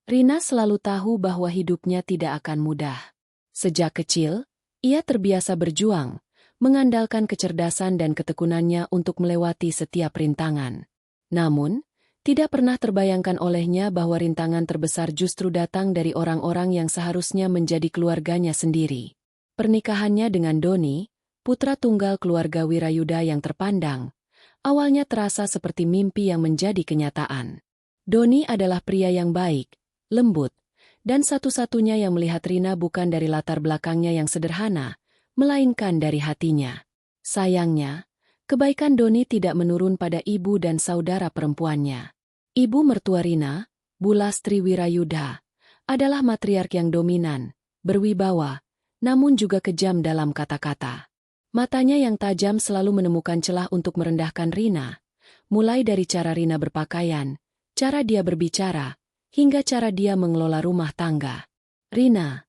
Rina selalu tahu bahwa hidupnya tidak akan mudah. Sejak kecil, ia terbiasa berjuang, mengandalkan kecerdasan dan ketekunannya untuk melewati setiap rintangan. Namun, tidak pernah terbayangkan olehnya bahwa rintangan terbesar justru datang dari orang-orang yang seharusnya menjadi keluarganya sendiri. Pernikahannya dengan Doni, putra tunggal keluarga Wirayuda yang terpandang, awalnya terasa seperti mimpi yang menjadi kenyataan. Doni adalah pria yang baik, lembut, dan satu-satunya yang melihat Rina bukan dari latar belakangnya yang sederhana, melainkan dari hatinya. Sayangnya, kebaikan Doni tidak menurun pada ibu dan saudara perempuannya. Ibu mertua Rina, Bu Lastri Wirayuda, adalah matriark yang dominan, berwibawa, namun juga kejam dalam kata-kata. Matanya yang tajam selalu menemukan celah untuk merendahkan Rina, mulai dari cara Rina berpakaian, cara dia berbicara, hingga cara dia mengelola rumah tangga. Rina,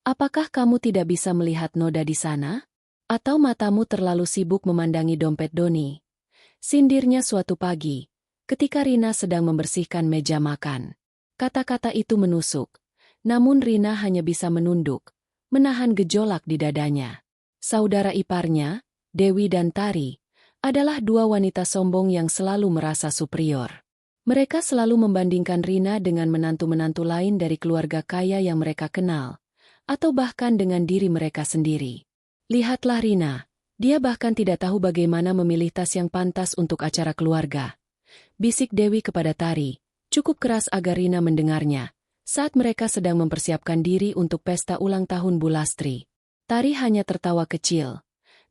apakah kamu tidak bisa melihat noda di sana? Atau matamu terlalu sibuk memandangi dompet Doni? Sindirnya suatu pagi, ketika Rina sedang membersihkan meja makan. Kata-kata itu menusuk, namun Rina hanya bisa menunduk, menahan gejolak di dadanya. Saudara iparnya, Dewi dan Tari, adalah dua wanita sombong yang selalu merasa superior. Mereka selalu membandingkan Rina dengan menantu-menantu lain dari keluarga kaya yang mereka kenal, atau bahkan dengan diri mereka sendiri. Lihatlah Rina, dia bahkan tidak tahu bagaimana memilih tas yang pantas untuk acara keluarga. Bisik Dewi kepada Tari, cukup keras agar Rina mendengarnya, saat mereka sedang mempersiapkan diri untuk pesta ulang tahun Bu Lastri. Tari hanya tertawa kecil,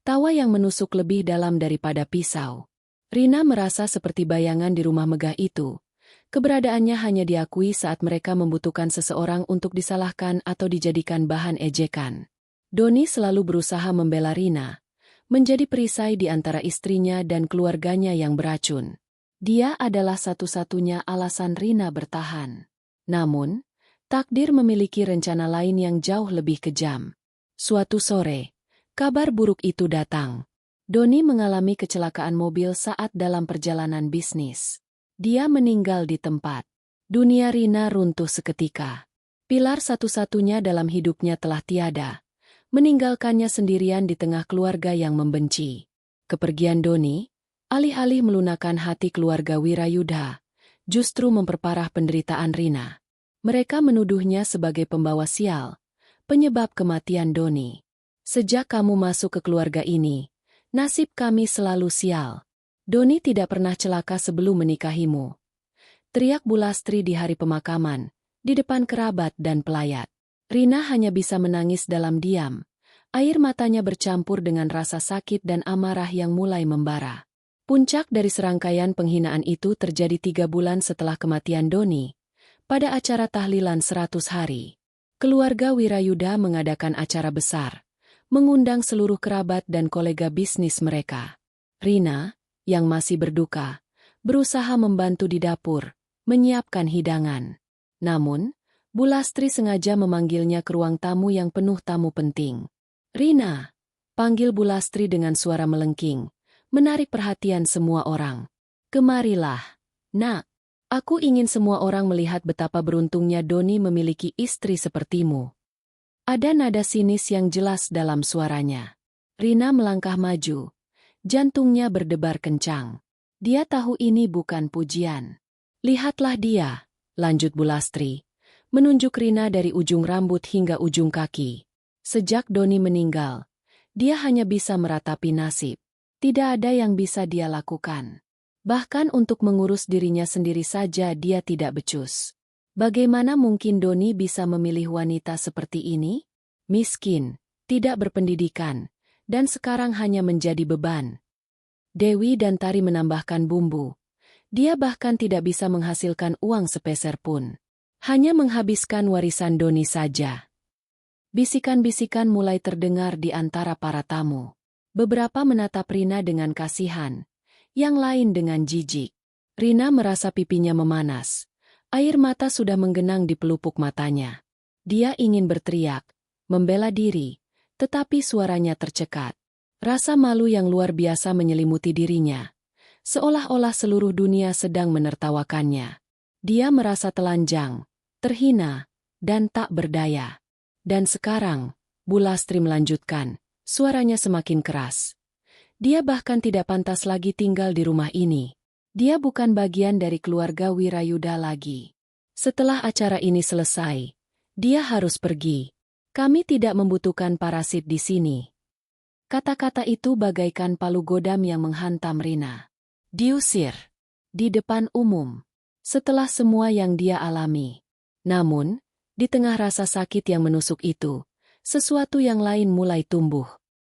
tawa yang menusuk lebih dalam daripada pisau. Rina merasa seperti bayangan di rumah megah itu. Keberadaannya hanya diakui saat mereka membutuhkan seseorang untuk disalahkan atau dijadikan bahan ejekan. Doni selalu berusaha membela Rina, menjadi perisai di antara istrinya dan keluarganya yang beracun. Dia adalah satu-satunya alasan Rina bertahan. Namun, takdir memiliki rencana lain yang jauh lebih kejam. Suatu sore, kabar buruk itu datang. Doni mengalami kecelakaan mobil saat dalam perjalanan bisnis. Dia meninggal di tempat. Dunia Rina runtuh seketika. Pilar satu-satunya dalam hidupnya telah tiada, meninggalkannya sendirian di tengah keluarga yang membenci. Kepergian Doni, alih-alih melunakkan hati keluarga Wirayuda, justru memperparah penderitaan Rina. Mereka menuduhnya sebagai pembawa sial, penyebab kematian Doni. Sejak kamu masuk ke keluarga ini, nasib kami selalu sial. Doni tidak pernah celaka sebelum menikahimu. Teriak Bu Lastri di hari pemakaman, di depan kerabat dan pelayat. Rina hanya bisa menangis dalam diam. Air matanya bercampur dengan rasa sakit dan amarah yang mulai membara. Puncak dari serangkaian penghinaan itu terjadi 3 bulan setelah kematian Doni, pada acara tahlilan 100 hari. Keluarga Wirayuda mengadakan acara besar, mengundang seluruh kerabat dan kolega bisnis mereka. Rina, yang masih berduka, berusaha membantu di dapur, menyiapkan hidangan. Namun, Bu Lastri sengaja memanggilnya ke ruang tamu yang penuh tamu penting. Rina, panggil Bu Lastri dengan suara melengking, menarik perhatian semua orang. Kemarilah, Nak. Aku ingin semua orang melihat betapa beruntungnya Doni memiliki istri sepertimu. Ada nada sinis yang jelas dalam suaranya. Rina melangkah maju. Jantungnya berdebar kencang. Dia tahu ini bukan pujian. Lihatlah dia, lanjut Bu Lastri, menunjuk Rina dari ujung rambut hingga ujung kaki. Sejak Doni meninggal, dia hanya bisa meratapi nasib. Tidak ada yang bisa dia lakukan. Bahkan untuk mengurus dirinya sendiri saja dia tidak becus. Bagaimana mungkin Doni bisa memilih wanita seperti ini? Miskin, tidak berpendidikan, dan sekarang hanya menjadi beban. Dewi dan Tari menambahkan bumbu. Dia bahkan tidak bisa menghasilkan uang sepeser pun. Hanya menghabiskan warisan Doni saja. Bisikan-bisikan mulai terdengar di antara para tamu. Beberapa menatap Rina dengan kasihan, yang lain dengan jijik. Rina merasa pipinya memanas. Air mata sudah menggenang di pelupuk matanya. Dia ingin berteriak, membela diri, tetapi suaranya tercekat. Rasa malu yang luar biasa menyelimuti dirinya. Seolah-olah seluruh dunia sedang menertawakannya. Dia merasa telanjang, terhina, dan tak berdaya. Dan sekarang, Bu Lastri melanjutkan, suaranya semakin keras. Dia bahkan tidak pantas lagi tinggal di rumah ini. Dia bukan bagian dari keluarga Wirayuda lagi. Setelah acara ini selesai, dia harus pergi. Kami tidak membutuhkan parasit di sini. Kata-kata itu bagaikan palu godam yang menghantam Rina. Diusir. Di depan umum. Setelah semua yang dia alami. Namun, di tengah rasa sakit yang menusuk itu, sesuatu yang lain mulai tumbuh.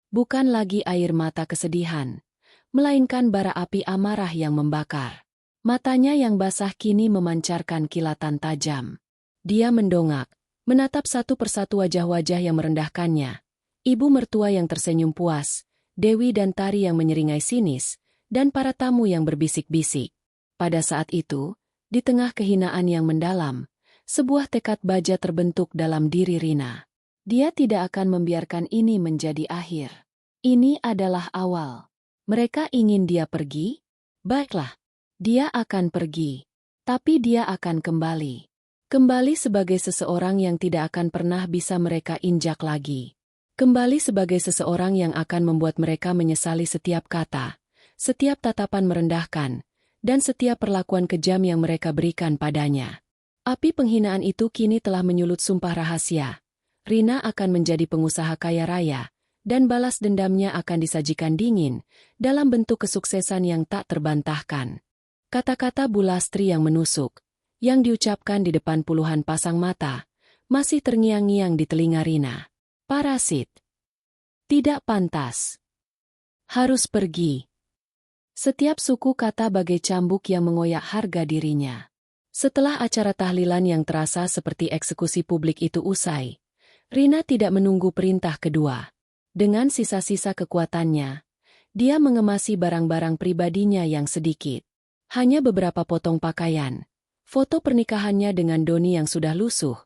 Bukan lagi air mata kesedihan, melainkan bara api amarah yang membakar. Matanya yang basah kini memancarkan kilatan tajam. Dia mendongak, menatap satu persatu wajah-wajah yang merendahkannya. Ibu mertua yang tersenyum puas, Dewi dan Tari yang menyeringai sinis, dan para tamu yang berbisik-bisik. Pada saat itu, di tengah kehinaan yang mendalam, sebuah tekad baja terbentuk dalam diri Rina. Dia tidak akan membiarkan ini menjadi akhir. Ini adalah awal. Mereka ingin dia pergi? Baiklah. Dia akan pergi. Tapi dia akan kembali. Kembali sebagai seseorang yang tidak akan pernah bisa mereka injak lagi. Kembali sebagai seseorang yang akan membuat mereka menyesali setiap kata, setiap tatapan merendahkan, dan setiap perlakuan kejam yang mereka berikan padanya. Api penghinaan itu kini telah menyulut sumpah rahasia. Rina akan menjadi pengusaha kaya raya, dan balas dendamnya akan disajikan dingin, dalam bentuk kesuksesan yang tak terbantahkan. Kata-kata Bu Lastri yang menusuk, yang diucapkan di depan puluhan pasang mata, masih terngiang-ngiang di telinga Rina. Parasit. Tidak pantas. Harus pergi. Setiap suku kata bagai cambuk yang mengoyak harga dirinya. Setelah acara tahlilan yang terasa seperti eksekusi publik itu usai, Rina tidak menunggu perintah kedua. Dengan sisa-sisa kekuatannya, dia mengemasi barang-barang pribadinya yang sedikit. Hanya beberapa potong pakaian, foto pernikahannya dengan Doni yang sudah lusuh,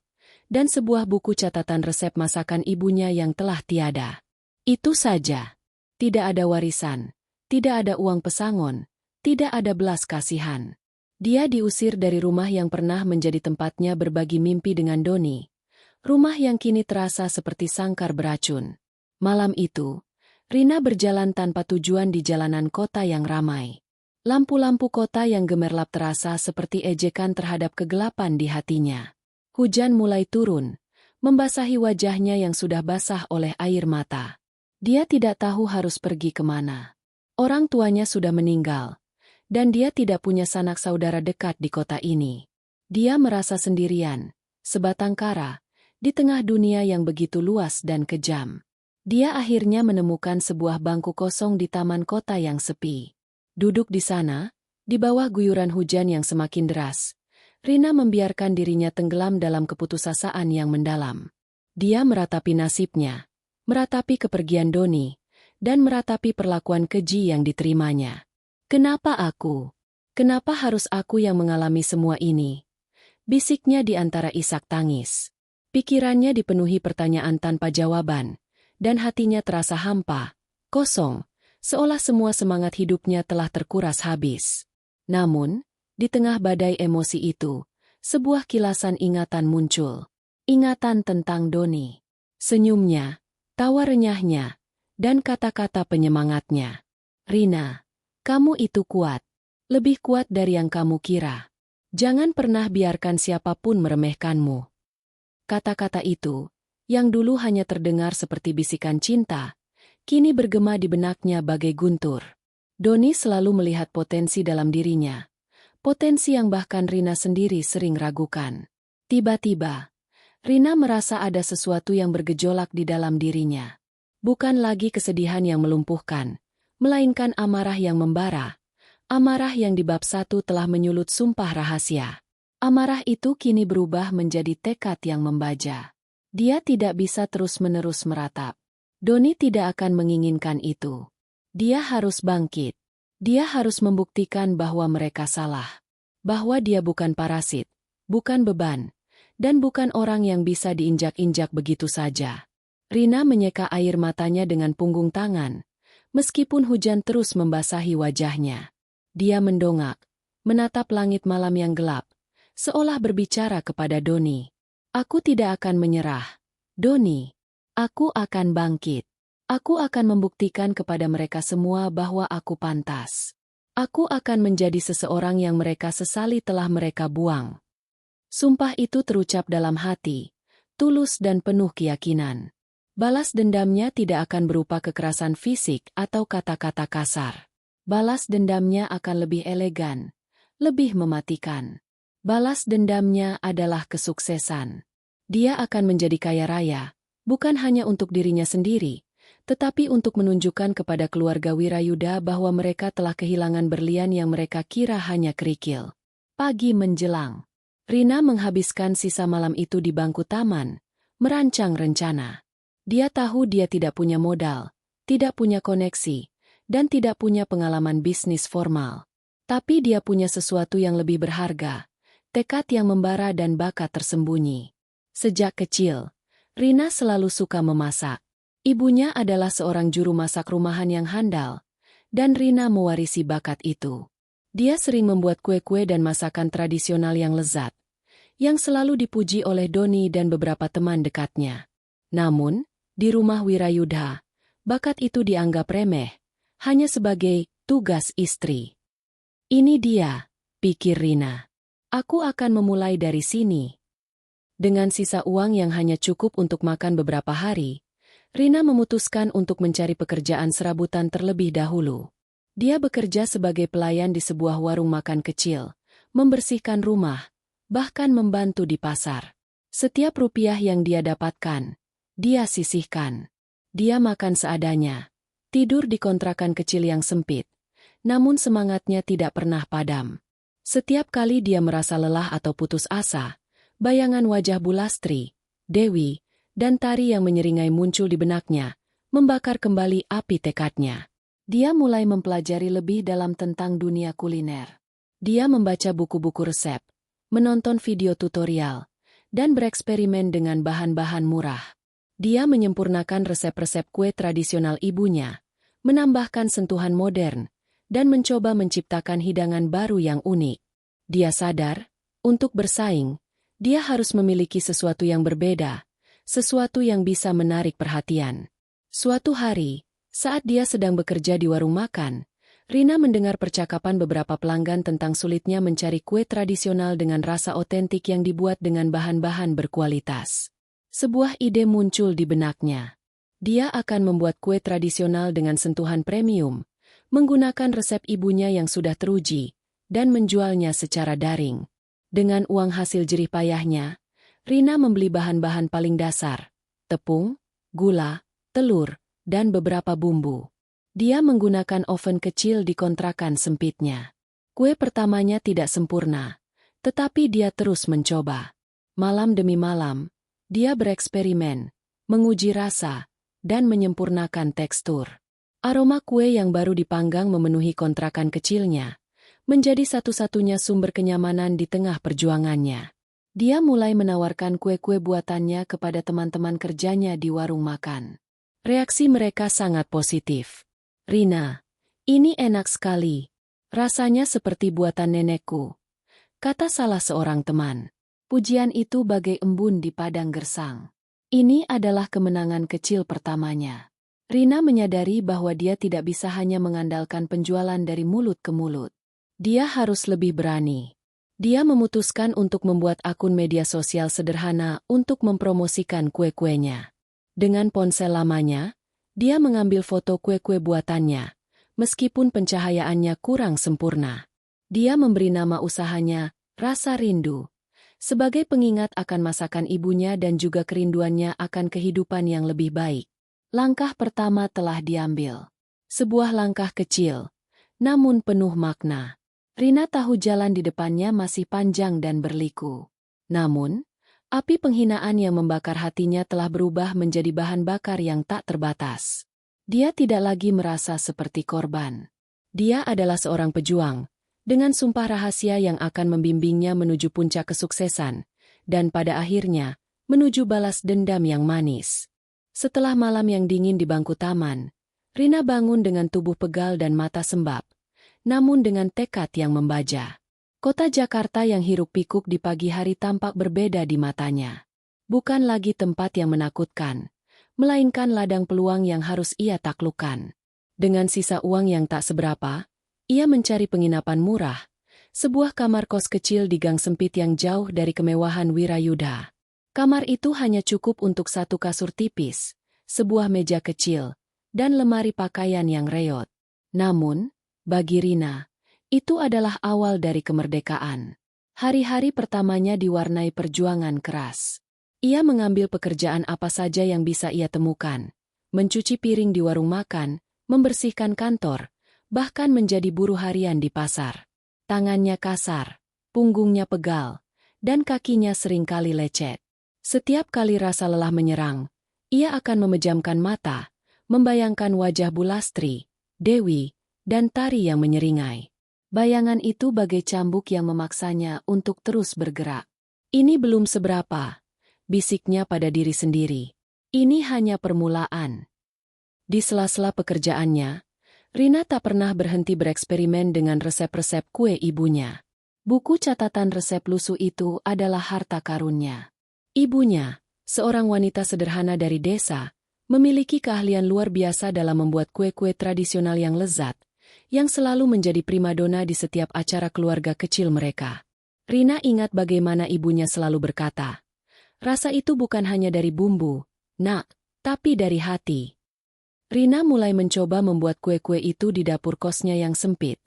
dan sebuah buku catatan resep masakan ibunya yang telah tiada. Itu saja. Tidak ada warisan, tidak ada uang pesangon, tidak ada belas kasihan. Dia diusir dari rumah yang pernah menjadi tempatnya berbagi mimpi dengan Doni. Rumah yang kini terasa seperti sangkar beracun. Malam itu, Rina berjalan tanpa tujuan di jalanan kota yang ramai. Lampu-lampu kota yang gemerlap terasa seperti ejekan terhadap kegelapan di hatinya. Hujan mulai turun, membasahi wajahnya yang sudah basah oleh air mata. Dia tidak tahu harus pergi kemana. Orang tuanya sudah meninggal, dan dia tidak punya sanak saudara dekat di kota ini. Dia merasa sendirian, sebatang kara, di tengah dunia yang begitu luas dan kejam. Dia akhirnya menemukan sebuah bangku kosong di taman kota yang sepi. Duduk di sana, di bawah guyuran hujan yang semakin deras, Rina membiarkan dirinya tenggelam dalam keputusasaan yang mendalam. Dia meratapi nasibnya, meratapi kepergian Doni, dan meratapi perlakuan keji yang diterimanya. Kenapa aku? Kenapa harus aku yang mengalami semua ini? Bisiknya di antara isak tangis. Pikirannya dipenuhi pertanyaan tanpa jawaban, dan hatinya terasa hampa, kosong, seolah semua semangat hidupnya telah terkuras habis. Namun, di tengah badai emosi itu, sebuah kilasan ingatan muncul. Ingatan tentang Doni. Senyumnya, tawa renyahnya, dan kata-kata penyemangatnya. Rina, kamu itu kuat. Lebih kuat dari yang kamu kira. Jangan pernah biarkan siapapun meremehkanmu. Kata-kata itu, yang dulu hanya terdengar seperti bisikan cinta, kini bergema di benaknya bagai guntur. Doni selalu melihat potensi dalam dirinya. Potensi yang bahkan Rina sendiri sering ragukan. Tiba-tiba, Rina merasa ada sesuatu yang bergejolak di dalam dirinya. Bukan lagi kesedihan yang melumpuhkan, melainkan amarah yang membara. Amarah yang di bab 1 telah menyulut sumpah rahasia. Amarah itu kini berubah menjadi tekad yang membaja. Dia tidak bisa terus-menerus meratap. Doni tidak akan menginginkan itu. Dia harus bangkit. Dia harus membuktikan bahwa mereka salah. Bahwa dia bukan parasit, bukan beban, dan bukan orang yang bisa diinjak-injak begitu saja. Rina menyeka air matanya dengan punggung tangan, meskipun hujan terus membasahi wajahnya. Dia mendongak, menatap langit malam yang gelap, seolah berbicara kepada Doni. Aku tidak akan menyerah. Doni, aku akan bangkit. Aku akan membuktikan kepada mereka semua bahwa aku pantas. Aku akan menjadi seseorang yang mereka sesali telah mereka buang. Sumpah itu terucap dalam hati, tulus dan penuh keyakinan. Balas dendamnya tidak akan berupa kekerasan fisik atau kata-kata kasar. Balas dendamnya akan lebih elegan, lebih mematikan. Balas dendamnya adalah kesuksesan. Dia akan menjadi kaya raya, bukan hanya untuk dirinya sendiri, tetapi untuk menunjukkan kepada keluarga Wirayuda bahwa mereka telah kehilangan berlian yang mereka kira hanya kerikil. Pagi menjelang. Rina menghabiskan sisa malam itu di bangku taman, merancang rencana. Dia tahu dia tidak punya modal, tidak punya koneksi, dan tidak punya pengalaman bisnis formal. Tapi dia punya sesuatu yang lebih berharga, tekad yang membara dan bakat tersembunyi. Sejak kecil, Rina selalu suka memasak. Ibunya adalah seorang juru masak rumahan yang handal, dan Rina mewarisi bakat itu. Dia sering membuat kue-kue dan masakan tradisional yang lezat, yang selalu dipuji oleh Doni dan beberapa teman dekatnya. Namun, di rumah Wirayudha, bakat itu dianggap remeh, hanya sebagai tugas istri. Ini dia, pikir Rina. Aku akan memulai dari sini. Dengan sisa uang yang hanya cukup untuk makan beberapa hari, Rina memutuskan untuk mencari pekerjaan serabutan terlebih dahulu. Dia bekerja sebagai pelayan di sebuah warung makan kecil, membersihkan rumah, bahkan membantu di pasar. Setiap rupiah yang dia dapatkan, dia sisihkan. Dia makan seadanya, tidur di kontrakan kecil yang sempit, namun semangatnya tidak pernah padam. Setiap kali dia merasa lelah atau putus asa, bayangan wajah Bulastri, Dewi, dan Tari yang menyeringai muncul di benaknya, membakar kembali api tekadnya. Dia mulai mempelajari lebih dalam tentang dunia kuliner. Dia membaca buku-buku resep, menonton video tutorial, dan bereksperimen dengan bahan-bahan murah. Dia menyempurnakan resep-resep kue tradisional ibunya, menambahkan sentuhan modern, dan mencoba menciptakan hidangan baru yang unik. Dia sadar, untuk bersaing, dia harus memiliki sesuatu yang berbeda, sesuatu yang bisa menarik perhatian. Suatu hari, saat dia sedang bekerja di warung makan, Rina mendengar percakapan beberapa pelanggan tentang sulitnya mencari kue tradisional dengan rasa otentik yang dibuat dengan bahan-bahan berkualitas. Sebuah ide muncul di benaknya. Dia akan membuat kue tradisional dengan sentuhan premium, menggunakan resep ibunya yang sudah teruji, dan menjualnya secara daring. Dengan uang hasil jerih payahnya, Rina membeli bahan-bahan paling dasar, tepung, gula, telur, dan beberapa bumbu. Dia menggunakan oven kecil di kontrakan sempitnya. Kue pertamanya tidak sempurna, tetapi dia terus mencoba. Malam demi malam, dia bereksperimen, menguji rasa, dan menyempurnakan tekstur. Aroma kue yang baru dipanggang memenuhi kontrakan kecilnya, menjadi satu-satunya sumber kenyamanan di tengah perjuangannya. Dia mulai menawarkan kue-kue buatannya kepada teman-teman kerjanya di warung makan. Reaksi mereka sangat positif. "Rina, ini enak sekali. Rasanya seperti buatan nenekku," kata salah seorang teman. Pujian itu bagai embun di padang gersang. Ini adalah kemenangan kecil pertamanya. Rina menyadari bahwa dia tidak bisa hanya mengandalkan penjualan dari mulut ke mulut. Dia harus lebih berani. Dia memutuskan untuk membuat akun media sosial sederhana untuk mempromosikan kue-kuenya. Dengan ponsel lamanya, dia mengambil foto kue-kue buatannya, meskipun pencahayaannya kurang sempurna. Dia memberi nama usahanya, Rasa Rindu, sebagai pengingat akan masakan ibunya dan juga kerinduannya akan kehidupan yang lebih baik. Langkah pertama telah diambil. Sebuah langkah kecil, namun penuh makna. Rina tahu jalan di depannya masih panjang dan berliku. Namun, api penghinaan yang membakar hatinya telah berubah menjadi bahan bakar yang tak terbatas. Dia tidak lagi merasa seperti korban. Dia adalah seorang pejuang, dengan sumpah rahasia yang akan membimbingnya menuju puncak kesuksesan, dan pada akhirnya, menuju balas dendam yang manis. Setelah malam yang dingin di bangku taman, Rina bangun dengan tubuh pegal dan mata sembab, namun dengan tekad yang membaja. Kota Jakarta yang hiruk-pikuk di pagi hari tampak berbeda di matanya. Bukan lagi tempat yang menakutkan, melainkan ladang peluang yang harus ia taklukkan. Dengan sisa uang yang tak seberapa, ia mencari penginapan murah, sebuah kamar kos kecil di gang sempit yang jauh dari kemewahan Wirayuda. Kamar itu hanya cukup untuk satu kasur tipis, sebuah meja kecil, dan lemari pakaian yang reot. Namun, bagi Rina, itu adalah awal dari kemerdekaan. Hari-hari pertamanya diwarnai perjuangan keras. Ia mengambil pekerjaan apa saja yang bisa ia temukan, mencuci piring di warung makan, membersihkan kantor, bahkan menjadi buruh harian di pasar. Tangannya kasar, punggungnya pegal, dan kakinya seringkali lecet. Setiap kali rasa lelah menyerang, ia akan memejamkan mata, membayangkan wajah Bulastri, Dewi, dan Tari yang menyeringai. Bayangan itu bagai cambuk yang memaksanya untuk terus bergerak. Ini belum seberapa, bisiknya pada diri sendiri. Ini hanya permulaan. Di sela-sela pekerjaannya, Rina tak pernah berhenti bereksperimen dengan resep-resep kue ibunya. Buku catatan resep lusuh itu adalah harta karunnya. Ibunya, seorang wanita sederhana dari desa, memiliki keahlian luar biasa dalam membuat kue-kue tradisional yang lezat, yang selalu menjadi primadona di setiap acara keluarga kecil mereka. Rina ingat bagaimana ibunya selalu berkata, "Rasa itu bukan hanya dari bumbu, nak, tapi dari hati." Rina mulai mencoba membuat kue-kue itu di dapur kosnya yang sempit,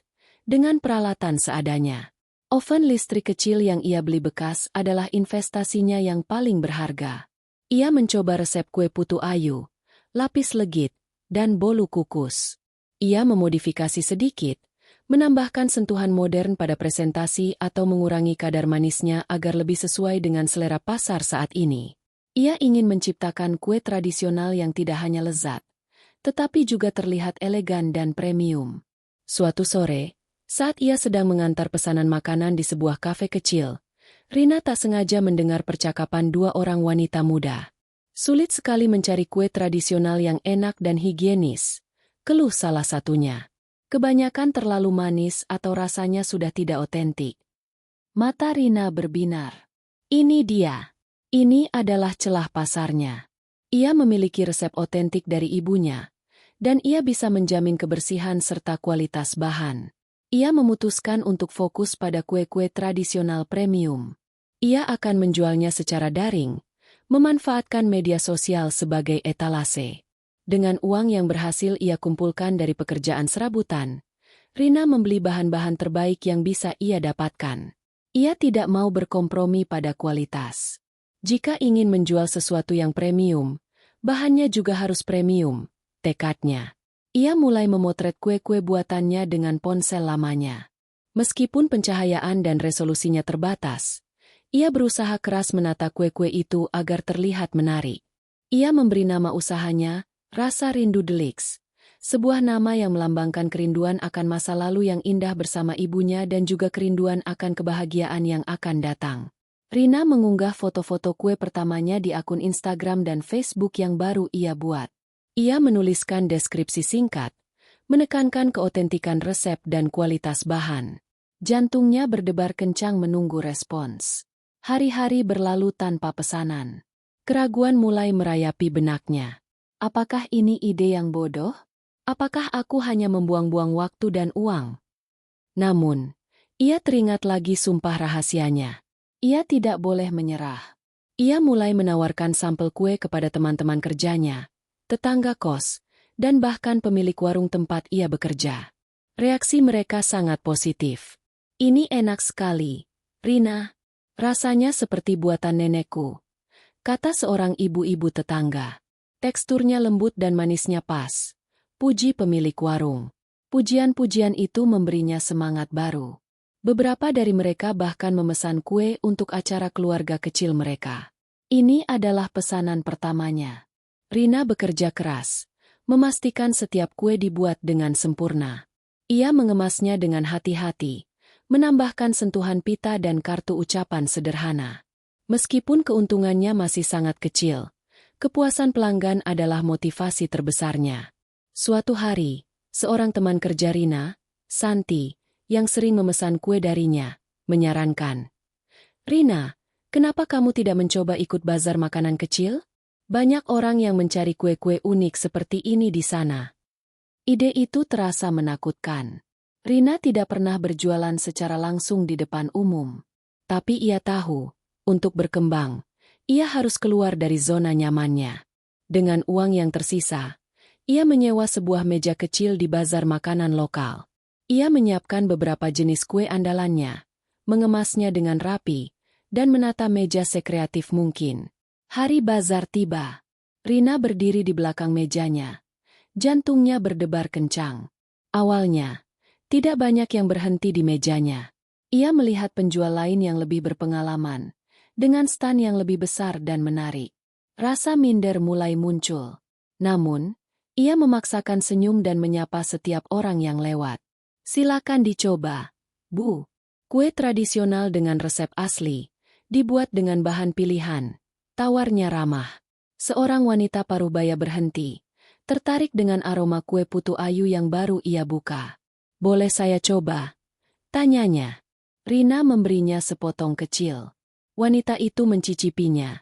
dengan peralatan seadanya. Oven listrik kecil yang ia beli bekas adalah investasinya yang paling berharga. Ia mencoba resep kue putu ayu, lapis legit, dan bolu kukus. Ia memodifikasi sedikit, menambahkan sentuhan modern pada presentasi atau mengurangi kadar manisnya agar lebih sesuai dengan selera pasar saat ini. Ia ingin menciptakan kue tradisional yang tidak hanya lezat, tetapi juga terlihat elegan dan premium. Suatu sore, saat ia sedang mengantar pesanan makanan di sebuah kafe kecil, Rina tak sengaja mendengar percakapan dua orang wanita muda. "Sulit sekali mencari kue tradisional yang enak dan higienis," keluh salah satunya. "Kebanyakan terlalu manis atau rasanya sudah tidak otentik." Mata Rina berbinar. Ini dia. Ini adalah celah pasarnya. Ia memiliki resep otentik dari ibunya, dan ia bisa menjamin kebersihan serta kualitas bahan. Ia memutuskan untuk fokus pada kue-kue tradisional premium. Ia akan menjualnya secara daring, memanfaatkan media sosial sebagai etalase. Dengan uang yang berhasil ia kumpulkan dari pekerjaan serabutan, Rina membeli bahan-bahan terbaik yang bisa ia dapatkan. Ia tidak mau berkompromi pada kualitas. Jika ingin menjual sesuatu yang premium, bahannya juga harus premium, tekadnya. Ia mulai memotret kue-kue buatannya dengan ponsel lamanya. Meskipun pencahayaan dan resolusinya terbatas, ia berusaha keras menata kue-kue itu agar terlihat menarik. Ia memberi nama usahanya Rasa Rindu Deluxe, sebuah nama yang melambangkan kerinduan akan masa lalu yang indah bersama ibunya dan juga kerinduan akan kebahagiaan yang akan datang. Rina mengunggah foto-foto kue pertamanya di akun Instagram dan Facebook yang baru ia buat. Ia menuliskan deskripsi singkat, menekankan keotentikan resep dan kualitas bahan. Jantungnya berdebar kencang menunggu respons. Hari-hari berlalu tanpa pesanan. Keraguan mulai merayapi benaknya. Apakah ini ide yang bodoh? Apakah aku hanya membuang-buang waktu dan uang? Namun, ia teringat lagi sumpah rahasianya. Ia tidak boleh menyerah. Ia mulai menawarkan sampel kue kepada teman-teman kerjanya, tetangga kos, dan bahkan pemilik warung tempat ia bekerja. Reaksi mereka sangat positif. "Ini enak sekali, Rina. Rasanya seperti buatan nenekku," kata seorang ibu-ibu tetangga. "Teksturnya lembut dan manisnya pas," puji pemilik warung. Pujian-pujian itu memberinya semangat baru. Beberapa dari mereka bahkan memesan kue untuk acara keluarga kecil mereka. Ini adalah pesanan pertamanya. Rina bekerja keras, memastikan setiap kue dibuat dengan sempurna. Ia mengemasnya dengan hati-hati, menambahkan sentuhan pita dan kartu ucapan sederhana. Meskipun keuntungannya masih sangat kecil, kepuasan pelanggan adalah motivasi terbesarnya. Suatu hari, seorang teman kerja Rina, Santi, yang sering memesan kue darinya, menyarankan. Rina, kenapa kamu tidak mencoba ikut bazar makanan kecil? Banyak orang yang mencari kue-kue unik seperti ini di sana. Ide itu terasa menakutkan. Rina tidak pernah berjualan secara langsung di depan umum. Tapi ia tahu, untuk berkembang, ia harus keluar dari zona nyamannya. Dengan uang yang tersisa, ia menyewa sebuah meja kecil di bazar makanan lokal. Ia menyiapkan beberapa jenis kue andalannya, mengemasnya dengan rapi, dan menata meja sekreatif mungkin. Hari bazar tiba. Rina berdiri di belakang mejanya. Jantungnya berdebar kencang. Awalnya, tidak banyak yang berhenti di mejanya. Ia melihat penjual lain yang lebih berpengalaman, dengan stan yang lebih besar dan menarik. Rasa minder mulai muncul. Namun, ia memaksakan senyum dan menyapa setiap orang yang lewat. Silakan dicoba, Bu. Kue tradisional dengan resep asli, dibuat dengan bahan pilihan. Tawarnya ramah. Seorang wanita parubaya berhenti, tertarik dengan aroma kue putu ayu yang baru ia buka. Boleh saya coba? Tanyanya. Rina memberinya sepotong kecil. Wanita itu mencicipinya.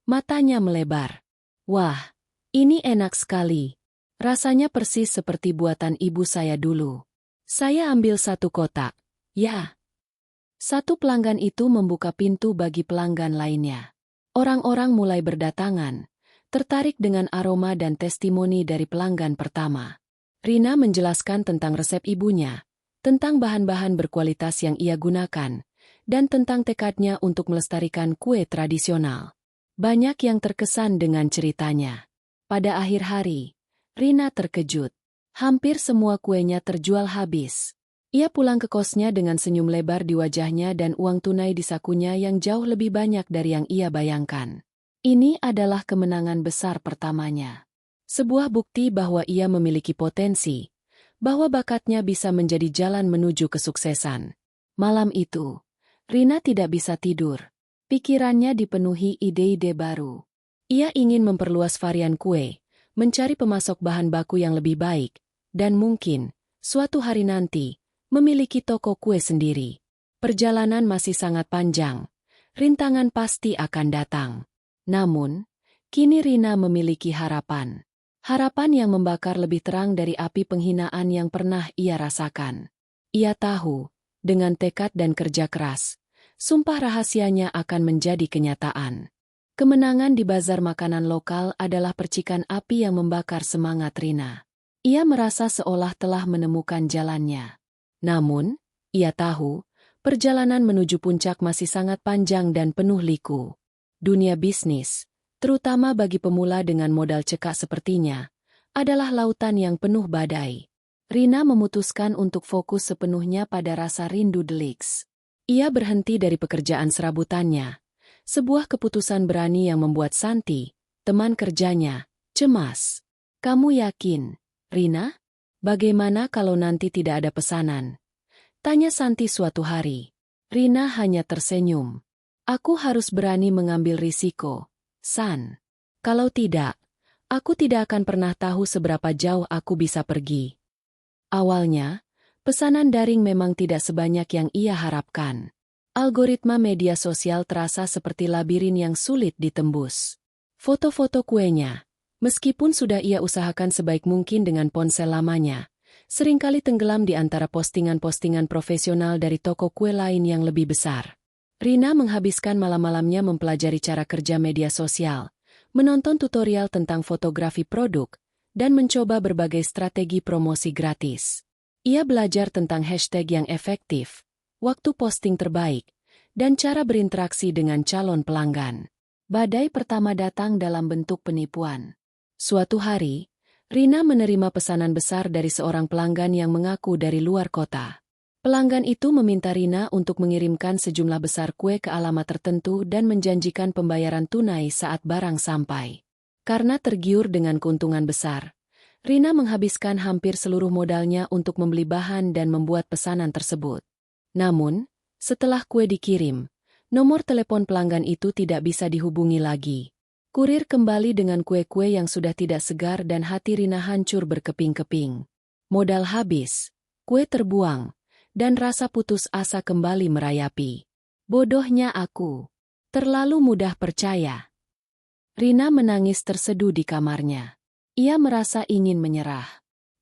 Matanya melebar. Wah, ini enak sekali. Rasanya persis seperti buatan ibu saya dulu. Saya ambil satu kotak. Ya. Satu pelanggan itu membuka pintu bagi pelanggan lainnya. Orang-orang mulai berdatangan, tertarik dengan aroma dan testimoni dari pelanggan pertama. Rina menjelaskan tentang resep ibunya, tentang bahan-bahan berkualitas yang ia gunakan, dan tentang tekadnya untuk melestarikan kue tradisional. Banyak yang terkesan dengan ceritanya. Pada akhir hari, Rina terkejut. Hampir semua kuenya terjual habis. Ia pulang ke kosnya dengan senyum lebar di wajahnya dan uang tunai di sakunya yang jauh lebih banyak dari yang ia bayangkan. Ini adalah kemenangan besar pertamanya. Sebuah bukti bahwa ia memiliki potensi, bahwa bakatnya bisa menjadi jalan menuju kesuksesan. Malam itu, Rina tidak bisa tidur. Pikirannya dipenuhi ide-ide baru. Ia ingin memperluas varian kue, mencari pemasok bahan baku yang lebih baik, dan mungkin, suatu hari nanti, memiliki toko kue sendiri. Perjalanan masih sangat panjang. Rintangan pasti akan datang. Namun, kini Rina memiliki harapan. Harapan yang membakar lebih terang dari api penghinaan yang pernah ia rasakan. Ia tahu, dengan tekad dan kerja keras, sumpah rahasianya akan menjadi kenyataan. Kemenangan di bazar makanan lokal adalah percikan api yang membakar semangat Rina. Ia merasa seolah telah menemukan jalannya. Namun, ia tahu, perjalanan menuju puncak masih sangat panjang dan penuh liku. Dunia bisnis, terutama bagi pemula dengan modal cekak sepertinya, adalah lautan yang penuh badai. Rina memutuskan untuk fokus sepenuhnya pada rasa rindu Delix. Ia berhenti dari pekerjaan serabutannya. Sebuah keputusan berani yang membuat Santi, teman kerjanya, cemas. Kamu yakin, Rina? Bagaimana kalau nanti tidak ada pesanan? Tanya Santi suatu hari. Rina hanya tersenyum. Aku harus berani mengambil risiko, San. Kalau tidak, aku tidak akan pernah tahu seberapa jauh aku bisa pergi. Awalnya, pesanan daring memang tidak sebanyak yang ia harapkan. Algoritma media sosial terasa seperti labirin yang sulit ditembus. Foto-foto kuenya, meskipun sudah ia usahakan sebaik mungkin dengan ponsel lamanya, seringkali tenggelam di antara postingan-postingan profesional dari toko kue lain yang lebih besar. Rina menghabiskan malam-malamnya mempelajari cara kerja media sosial, menonton tutorial tentang fotografi produk, dan mencoba berbagai strategi promosi gratis. Ia belajar tentang hashtag yang efektif, waktu posting terbaik, dan cara berinteraksi dengan calon pelanggan. Badai pertama datang dalam bentuk penipuan. Suatu hari, Rina menerima pesanan besar dari seorang pelanggan yang mengaku dari luar kota. Pelanggan itu meminta Rina untuk mengirimkan sejumlah besar kue ke alamat tertentu dan menjanjikan pembayaran tunai saat barang sampai. Karena tergiur dengan keuntungan besar, Rina menghabiskan hampir seluruh modalnya untuk membeli bahan dan membuat pesanan tersebut. Namun, setelah kue dikirim, nomor telepon pelanggan itu tidak bisa dihubungi lagi. Kurir kembali dengan kue-kue yang sudah tidak segar dan hati Rina hancur berkeping-keping. Modal habis, kue terbuang, dan rasa putus asa kembali merayapi. Bodohnya aku. Terlalu mudah percaya. Rina menangis terseduh di kamarnya. Ia merasa ingin menyerah.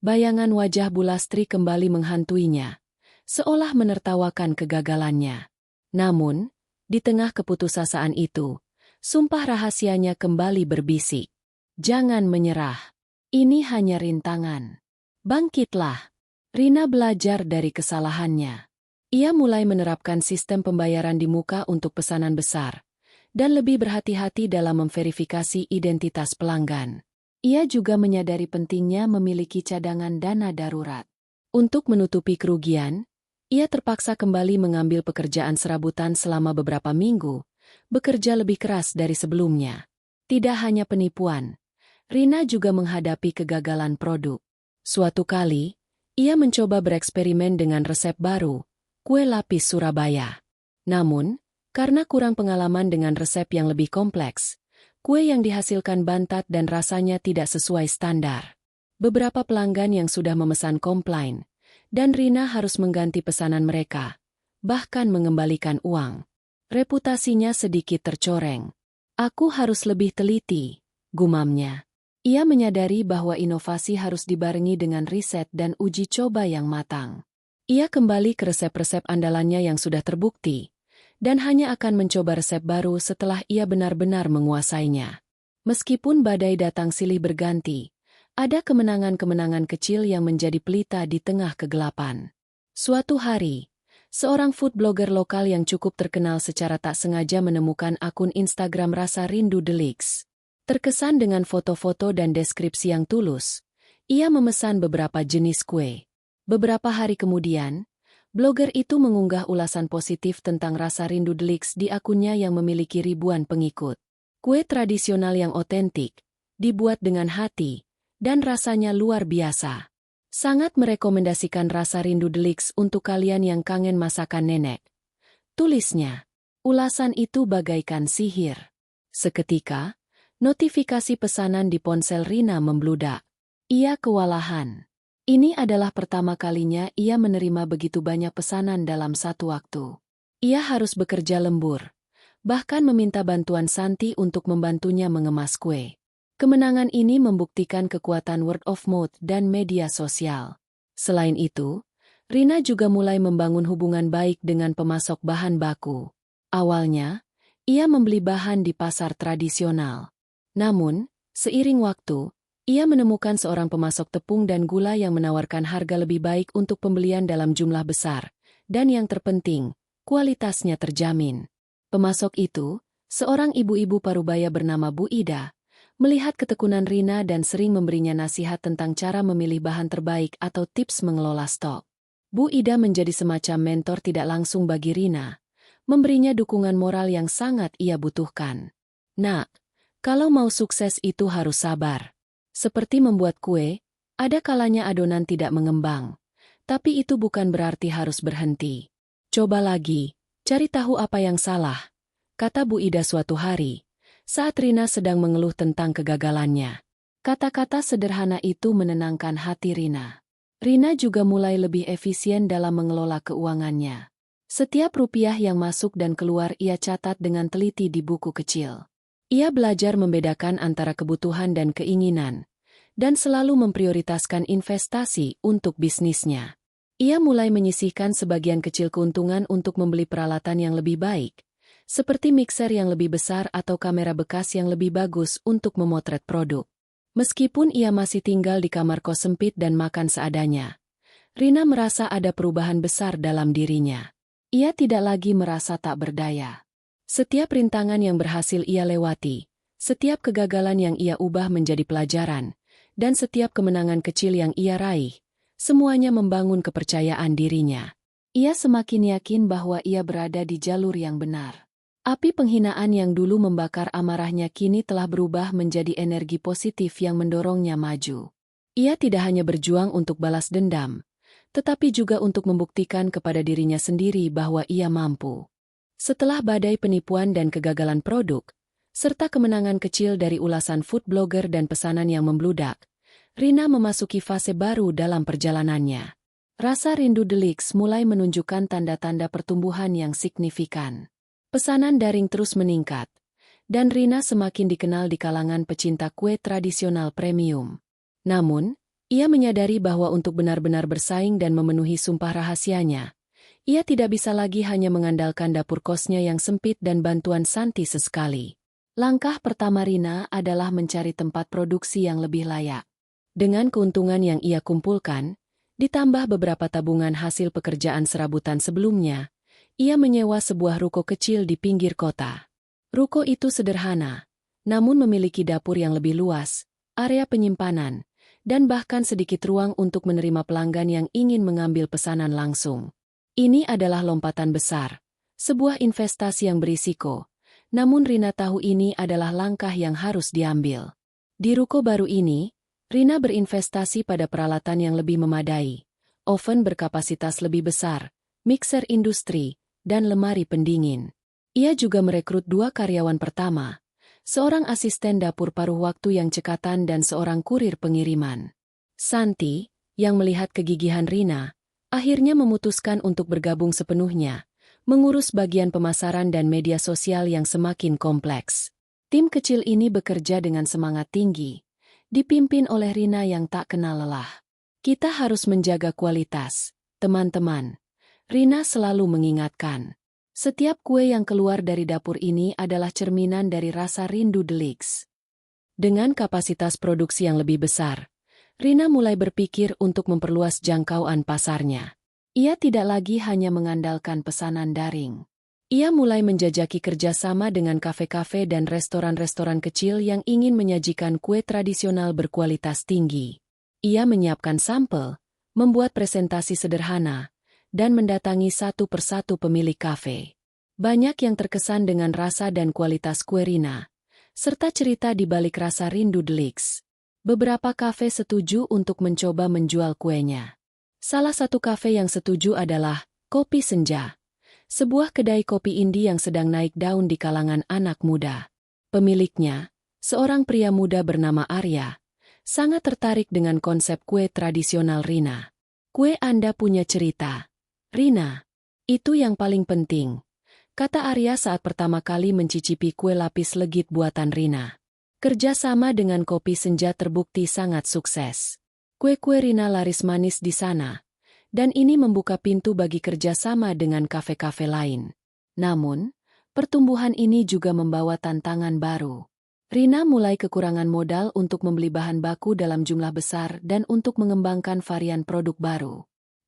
Bayangan wajah Bu Lastri kembali menghantuinya, seolah menertawakan kegagalannya. Namun, di tengah keputusasaan itu, sumpah rahasianya kembali berbisik. Jangan menyerah. Ini hanya rintangan. Bangkitlah. Rina belajar dari kesalahannya. Ia mulai menerapkan sistem pembayaran di muka untuk pesanan besar, dan lebih berhati-hati dalam memverifikasi identitas pelanggan. Ia juga menyadari pentingnya memiliki cadangan dana darurat. Untuk menutupi kerugian, ia terpaksa kembali mengambil pekerjaan serabutan selama beberapa minggu, bekerja lebih keras dari sebelumnya. Tidak hanya penipuan, Rina juga menghadapi kegagalan produk. Suatu kali, ia mencoba bereksperimen dengan resep baru, kue lapis Surabaya. Namun, karena kurang pengalaman dengan resep yang lebih kompleks, kue yang dihasilkan bantat dan rasanya tidak sesuai standar. Beberapa pelanggan yang sudah memesan komplain, dan Rina harus mengganti pesanan mereka, bahkan mengembalikan uang. Reputasinya sedikit tercoreng. Aku harus lebih teliti, gumamnya. Ia menyadari bahwa inovasi harus dibarengi dengan riset dan uji coba yang matang. Ia kembali ke resep-resep andalannya yang sudah terbukti, dan hanya akan mencoba resep baru setelah ia benar-benar menguasainya. Meskipun badai datang silih berganti, ada kemenangan-kemenangan kecil yang menjadi pelita di tengah kegelapan. Suatu hari, seorang food blogger lokal yang cukup terkenal secara tak sengaja menemukan akun Instagram Rasa Rindu Deluxe. Terkesan dengan foto-foto dan deskripsi yang tulus, ia memesan beberapa jenis kue. Beberapa hari kemudian, blogger itu mengunggah ulasan positif tentang Rasa Rindu Deluxe di akunnya yang memiliki ribuan pengikut. Kue tradisional yang otentik, dibuat dengan hati, dan rasanya luar biasa. Sangat merekomendasikan Rasa Rindu Deluxe untuk kalian yang kangen masakan nenek. Tulisnya. Ulasan itu bagaikan sihir. Seketika, notifikasi pesanan di ponsel Rina membludak. Ia kewalahan. Ini adalah pertama kalinya ia menerima begitu banyak pesanan dalam satu waktu. Ia harus bekerja lembur, bahkan meminta bantuan Santi untuk membantunya mengemas kue. Kemenangan ini membuktikan kekuatan word of mouth dan media sosial. Selain itu, Rina juga mulai membangun hubungan baik dengan pemasok bahan baku. Awalnya, ia membeli bahan di pasar tradisional. Namun, seiring waktu, ia menemukan seorang pemasok tepung dan gula yang menawarkan harga lebih baik untuk pembelian dalam jumlah besar, dan yang terpenting, kualitasnya terjamin. Pemasok itu, seorang ibu-ibu parubaya bernama Bu Ida, melihat ketekunan Rina dan sering memberinya nasihat tentang cara memilih bahan terbaik atau tips mengelola stok. Bu Ida menjadi semacam mentor tidak langsung bagi Rina, memberinya dukungan moral yang sangat ia butuhkan. Nak, kalau mau sukses itu harus sabar. Seperti membuat kue, ada kalanya adonan tidak mengembang. Tapi itu bukan berarti harus berhenti. Coba lagi, cari tahu apa yang salah, kata Bu Ida suatu hari, saat Rina sedang mengeluh tentang kegagalannya. Kata-kata sederhana itu menenangkan hati Rina. Rina juga mulai lebih efisien dalam mengelola keuangannya. Setiap rupiah yang masuk dan keluar ia catat dengan teliti di buku kecil. Ia belajar membedakan antara kebutuhan dan keinginan, dan selalu memprioritaskan investasi untuk bisnisnya. Ia mulai menyisihkan sebagian kecil keuntungan untuk membeli peralatan yang lebih baik, seperti mixer yang lebih besar atau kamera bekas yang lebih bagus untuk memotret produk. Meskipun ia masih tinggal di kamar kos sempit dan makan seadanya, Rina merasa ada perubahan besar dalam dirinya. Ia tidak lagi merasa tak berdaya. Setiap rintangan yang berhasil ia lewati, setiap kegagalan yang ia ubah menjadi pelajaran, dan setiap kemenangan kecil yang ia raih, semuanya membangun kepercayaan dirinya. Ia semakin yakin bahwa ia berada di jalur yang benar. Api penghinaan yang dulu membakar amarahnya kini telah berubah menjadi energi positif yang mendorongnya maju. Ia tidak hanya berjuang untuk balas dendam, tetapi juga untuk membuktikan kepada dirinya sendiri bahwa ia mampu. Setelah badai penipuan dan kegagalan produk, serta kemenangan kecil dari ulasan food blogger dan pesanan yang membludak, Rina memasuki fase baru dalam perjalanannya. Rasa rindu Deluxe mulai menunjukkan tanda-tanda pertumbuhan yang signifikan. Pesanan daring terus meningkat, dan Rina semakin dikenal di kalangan pecinta kue tradisional premium. Namun, ia menyadari bahwa untuk benar-benar bersaing dan memenuhi sumpah rahasianya, ia tidak bisa lagi hanya mengandalkan dapur kosnya yang sempit dan bantuan Santi sesekali. Langkah pertama Rina adalah mencari tempat produksi yang lebih layak. Dengan keuntungan yang ia kumpulkan, ditambah beberapa tabungan hasil pekerjaan serabutan sebelumnya, ia menyewa sebuah ruko kecil di pinggir kota. Ruko itu sederhana, namun memiliki dapur yang lebih luas, area penyimpanan, dan bahkan sedikit ruang untuk menerima pelanggan yang ingin mengambil pesanan langsung. Ini adalah lompatan besar, sebuah investasi yang berisiko, namun Rina tahu ini adalah langkah yang harus diambil. Di ruko baru ini, Rina berinvestasi pada peralatan yang lebih memadai, oven berkapasitas lebih besar, mixer industri, dan lemari pendingin. Ia juga merekrut 2 karyawan pertama, seorang asisten dapur paruh waktu yang cekatan dan seorang kurir pengiriman. Santi, yang melihat kegigihan Rina, akhirnya memutuskan untuk bergabung sepenuhnya, mengurus bagian pemasaran dan media sosial yang semakin kompleks. Tim kecil ini bekerja dengan semangat tinggi, dipimpin oleh Rina yang tak kenal lelah. Kita harus menjaga kualitas, teman-teman. Rina selalu mengingatkan. Setiap kue yang keluar dari dapur ini adalah cerminan dari rasa rindu Deluxe. Dengan kapasitas produksi yang lebih besar, Rina mulai berpikir untuk memperluas jangkauan pasarnya. Ia tidak lagi hanya mengandalkan pesanan daring. Ia mulai menjajaki kerjasama dengan kafe-kafe dan restoran-restoran kecil yang ingin menyajikan kue tradisional berkualitas tinggi. Ia menyiapkan sampel, membuat presentasi sederhana, dan mendatangi satu persatu pemilik kafe. Banyak yang terkesan dengan rasa dan kualitas kue Rina, serta cerita di balik rasa rindu Deluxe. Beberapa kafe setuju untuk mencoba menjual kuenya. Salah satu kafe yang setuju adalah Kopi Senja, sebuah kedai kopi indie yang sedang naik daun di kalangan anak muda. Pemiliknya, seorang pria muda bernama Arya, sangat tertarik dengan konsep kue tradisional Rina. Kue Anda punya cerita, Rina. Itu yang paling penting, kata Arya saat pertama kali mencicipi kue lapis legit buatan Rina. Kerjasama dengan Kopi Senja terbukti sangat sukses. Kue-kue Rina laris manis di sana, dan ini membuka pintu bagi kerjasama dengan kafe-kafe lain. Namun, pertumbuhan ini juga membawa tantangan baru. Rina mulai kekurangan modal untuk membeli bahan baku dalam jumlah besar dan untuk mengembangkan varian produk baru.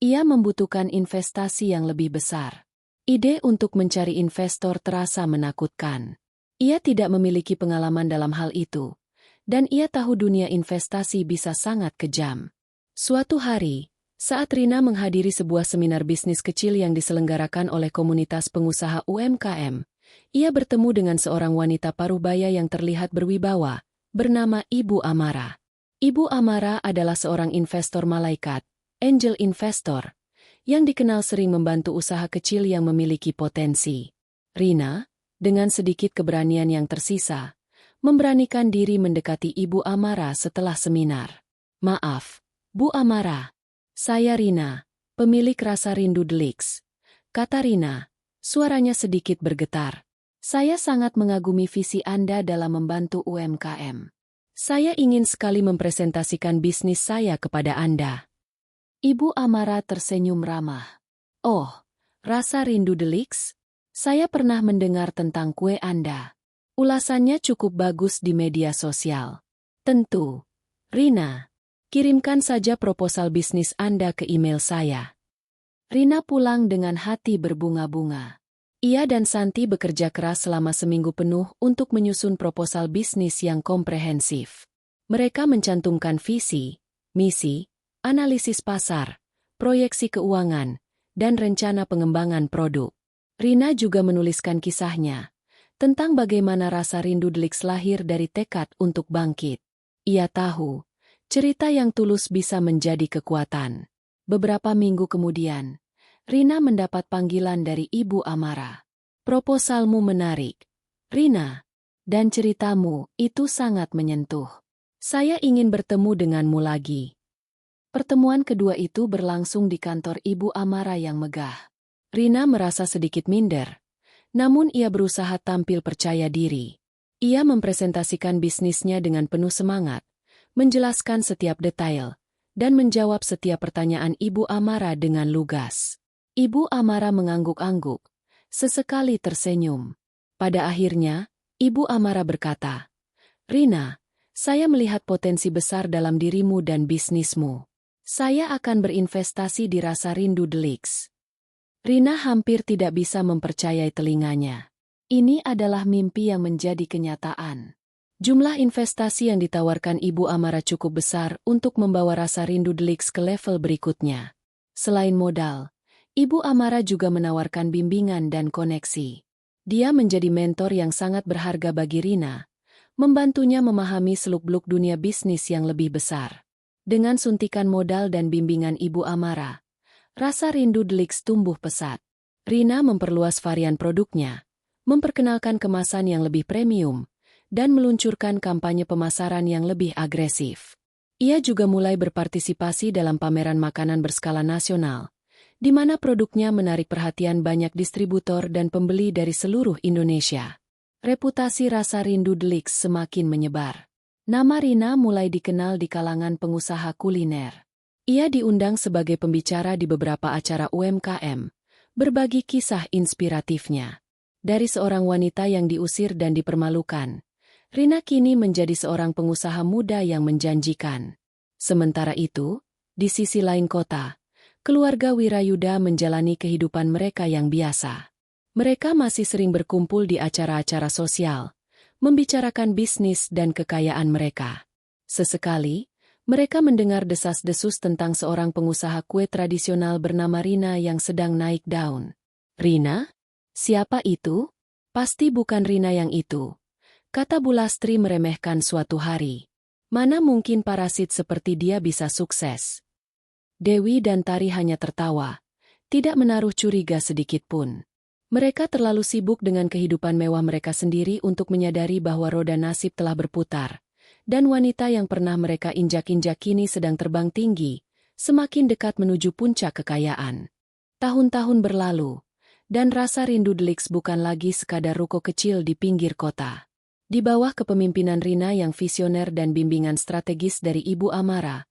Ia membutuhkan investasi yang lebih besar. Ide untuk mencari investor terasa menakutkan. Ia tidak memiliki pengalaman dalam hal itu, dan ia tahu dunia investasi bisa sangat kejam. Suatu hari, saat Rina menghadiri sebuah seminar bisnis kecil yang diselenggarakan oleh komunitas pengusaha UMKM, ia bertemu dengan seorang wanita paruhbaya yang terlihat berwibawa, bernama Ibu Amara. Ibu Amara adalah seorang investor malaikat, angel investor, yang dikenal sering membantu usaha kecil yang memiliki potensi. Rina, dengan sedikit keberanian yang tersisa, memberanikan diri mendekati Ibu Amara setelah seminar. Maaf, Bu Amara. Saya Rina, pemilik rasa rindu Deluxe. Kata Rina, suaranya sedikit bergetar. Saya sangat mengagumi visi Anda dalam membantu UMKM. Saya ingin sekali mempresentasikan bisnis saya kepada Anda. Ibu Amara tersenyum ramah. Oh, rasa rindu Deluxe? Saya pernah mendengar tentang kue Anda. Ulasannya cukup bagus di media sosial. Tentu. Rina, kirimkan saja proposal bisnis Anda ke email saya. Rina pulang dengan hati berbunga-bunga. Ia dan Santi bekerja keras selama seminggu penuh untuk menyusun proposal bisnis yang komprehensif. Mereka mencantumkan visi, misi, analisis pasar, proyeksi keuangan, dan rencana pengembangan produk. Rina juga menuliskan kisahnya, tentang bagaimana rasa rindu Deluxe lahir dari tekad untuk bangkit. Ia tahu, cerita yang tulus bisa menjadi kekuatan. Beberapa minggu kemudian, Rina mendapat panggilan dari Ibu Amara. Proposalmu menarik, Rina, dan ceritamu itu sangat menyentuh. Saya ingin bertemu denganmu lagi. Pertemuan kedua itu berlangsung di kantor Ibu Amara yang megah. Rina merasa sedikit minder, namun ia berusaha tampil percaya diri. Ia mempresentasikan bisnisnya dengan penuh semangat, menjelaskan setiap detail, dan menjawab setiap pertanyaan Ibu Amara dengan lugas. Ibu Amara mengangguk-angguk, sesekali tersenyum. Pada akhirnya, Ibu Amara berkata, "Rina, saya melihat potensi besar dalam dirimu dan bisnismu. Saya akan berinvestasi di Rasa Rindu Deluxe." Rina hampir tidak bisa mempercayai telinganya. Ini adalah mimpi yang menjadi kenyataan. Jumlah investasi yang ditawarkan Ibu Amara cukup besar untuk membawa Rasa Rindu Deluxe ke level berikutnya. Selain modal, Ibu Amara juga menawarkan bimbingan dan koneksi. Dia menjadi mentor yang sangat berharga bagi Rina, membantunya memahami seluk-beluk dunia bisnis yang lebih besar. Dengan suntikan modal dan bimbingan Ibu Amara, Rasa Rindu Deluxe tumbuh pesat. Rina memperluas varian produknya, memperkenalkan kemasan yang lebih premium, dan meluncurkan kampanye pemasaran yang lebih agresif. Ia juga mulai berpartisipasi dalam pameran makanan berskala nasional, di mana produknya menarik perhatian banyak distributor dan pembeli dari seluruh Indonesia. Reputasi Rasa Rindu Deluxe semakin menyebar. Nama Rina mulai dikenal di kalangan pengusaha kuliner. Ia diundang sebagai pembicara di beberapa acara UMKM, berbagi kisah inspiratifnya. Dari seorang wanita yang diusir dan dipermalukan, Rina kini menjadi seorang pengusaha muda yang menjanjikan. Sementara itu, di sisi lain kota, keluarga Wirayuda menjalani kehidupan mereka yang biasa. Mereka masih sering berkumpul di acara-acara sosial, membicarakan bisnis dan kekayaan mereka. Sesekali, mereka mendengar desas-desus tentang seorang pengusaha kue tradisional bernama Rina yang sedang naik daun. "Rina? Siapa itu?" "Pasti bukan Rina yang itu," kata Bu Lastri meremehkan suatu hari. "Mana mungkin parasit seperti dia bisa sukses?" Dewi dan Tari hanya tertawa, tidak menaruh curiga sedikitpun. Mereka terlalu sibuk dengan kehidupan mewah mereka sendiri untuk menyadari bahwa roda nasib telah berputar, dan wanita yang pernah mereka injak-injak kini sedang terbang tinggi, semakin dekat menuju puncak kekayaan. Tahun-tahun berlalu, dan Rasa Rindu Deluxe bukan lagi sekadar ruko kecil di pinggir kota. Di bawah kepemimpinan Rina yang visioner dan bimbingan strategis dari Ibu Amara,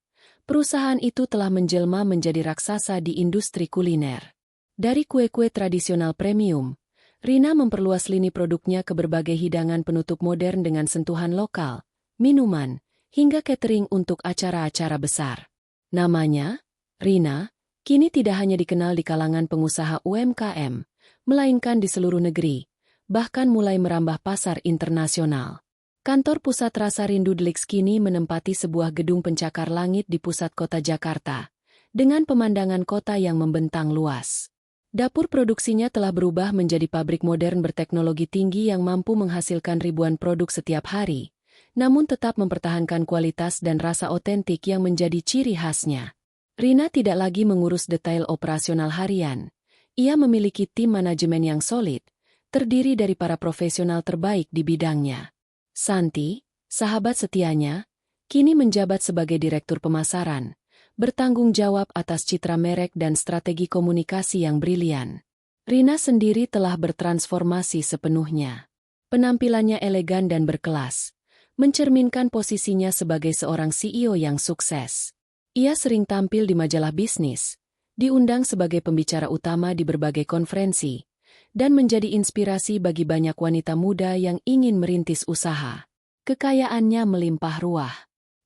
perusahaan itu telah menjelma menjadi raksasa di industri kuliner. Dari kue-kue tradisional premium, Rina memperluas lini produknya ke berbagai hidangan penutup modern dengan sentuhan lokal, minuman, hingga catering untuk acara-acara besar. Namanya, Rina, kini tidak hanya dikenal di kalangan pengusaha UMKM, melainkan di seluruh negeri, bahkan mulai merambah pasar internasional. Kantor pusat Rasa Rindu Deluxe kini menempati sebuah gedung pencakar langit di pusat kota Jakarta, dengan pemandangan kota yang membentang luas. Dapur produksinya telah berubah menjadi pabrik modern berteknologi tinggi yang mampu menghasilkan ribuan produk setiap hari, namun tetap mempertahankan kualitas dan rasa otentik yang menjadi ciri khasnya. Rina tidak lagi mengurus detail operasional harian. Ia memiliki tim manajemen yang solid, terdiri dari para profesional terbaik di bidangnya. Santi, sahabat setianya, kini menjabat sebagai direktur pemasaran, bertanggung jawab atas citra merek dan strategi komunikasi yang brilian. Rina sendiri telah bertransformasi sepenuhnya. Penampilannya elegan dan berkelas, mencerminkan posisinya sebagai seorang CEO yang sukses. Ia sering tampil di majalah bisnis, diundang sebagai pembicara utama di berbagai konferensi, dan menjadi inspirasi bagi banyak wanita muda yang ingin merintis usaha. Kekayaannya melimpah ruah.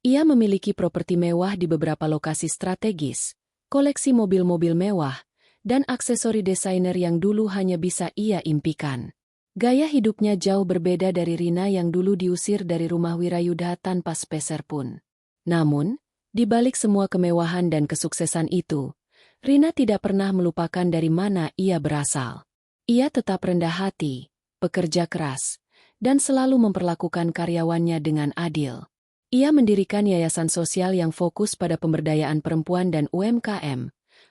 Ia memiliki properti mewah di beberapa lokasi strategis, koleksi mobil-mobil mewah, dan aksesori desainer yang dulu hanya bisa ia impikan. Gaya hidupnya jauh berbeda dari Rina yang dulu diusir dari rumah Wirayuda tanpa sepeser pun. Namun, di balik semua kemewahan dan kesuksesan itu, Rina tidak pernah melupakan dari mana ia berasal. Ia tetap rendah hati, pekerja keras, dan selalu memperlakukan karyawannya dengan adil. Ia mendirikan yayasan sosial yang fokus pada pemberdayaan perempuan dan UMKM,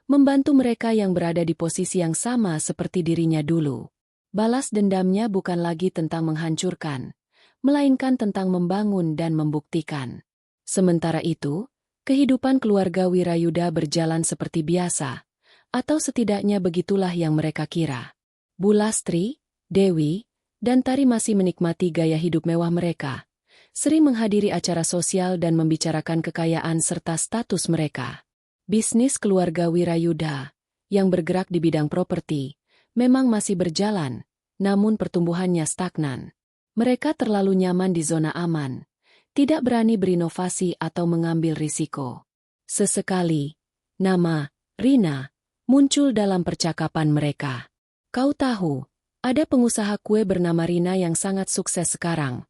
membantu mereka yang berada di posisi yang sama seperti dirinya dulu. Balas dendamnya bukan lagi tentang menghancurkan, melainkan tentang membangun dan membuktikan. Sementara itu, Kehidupan keluarga Wirayuda berjalan seperti biasa, atau setidaknya begitulah yang mereka kira. Bu Lastri, Dewi, dan Tari masih menikmati gaya hidup mewah mereka, sering menghadiri acara sosial dan membicarakan kekayaan serta status mereka. Bisnis keluarga Wirayuda, yang bergerak di bidang properti, memang masih berjalan, namun pertumbuhannya stagnan. Mereka terlalu nyaman di zona aman, tidak berani berinovasi atau mengambil risiko. Sesekali, nama Rina muncul dalam percakapan mereka. Kau tahu, ada pengusaha kue bernama Rina yang sangat sukses sekarang,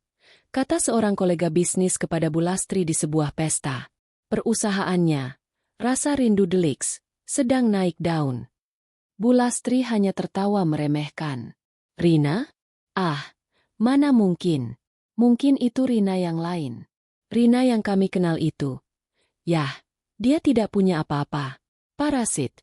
kata seorang kolega bisnis kepada Bu Lastri di sebuah pesta. Perusahaannya, Rasa Rindu Deluxe, sedang naik daun. Bu Lastri hanya tertawa meremehkan. Rina? Ah, mana mungkin. Mungkin itu Rina yang lain. Rina yang kami kenal itu. Yah, dia tidak punya apa-apa. Parasit.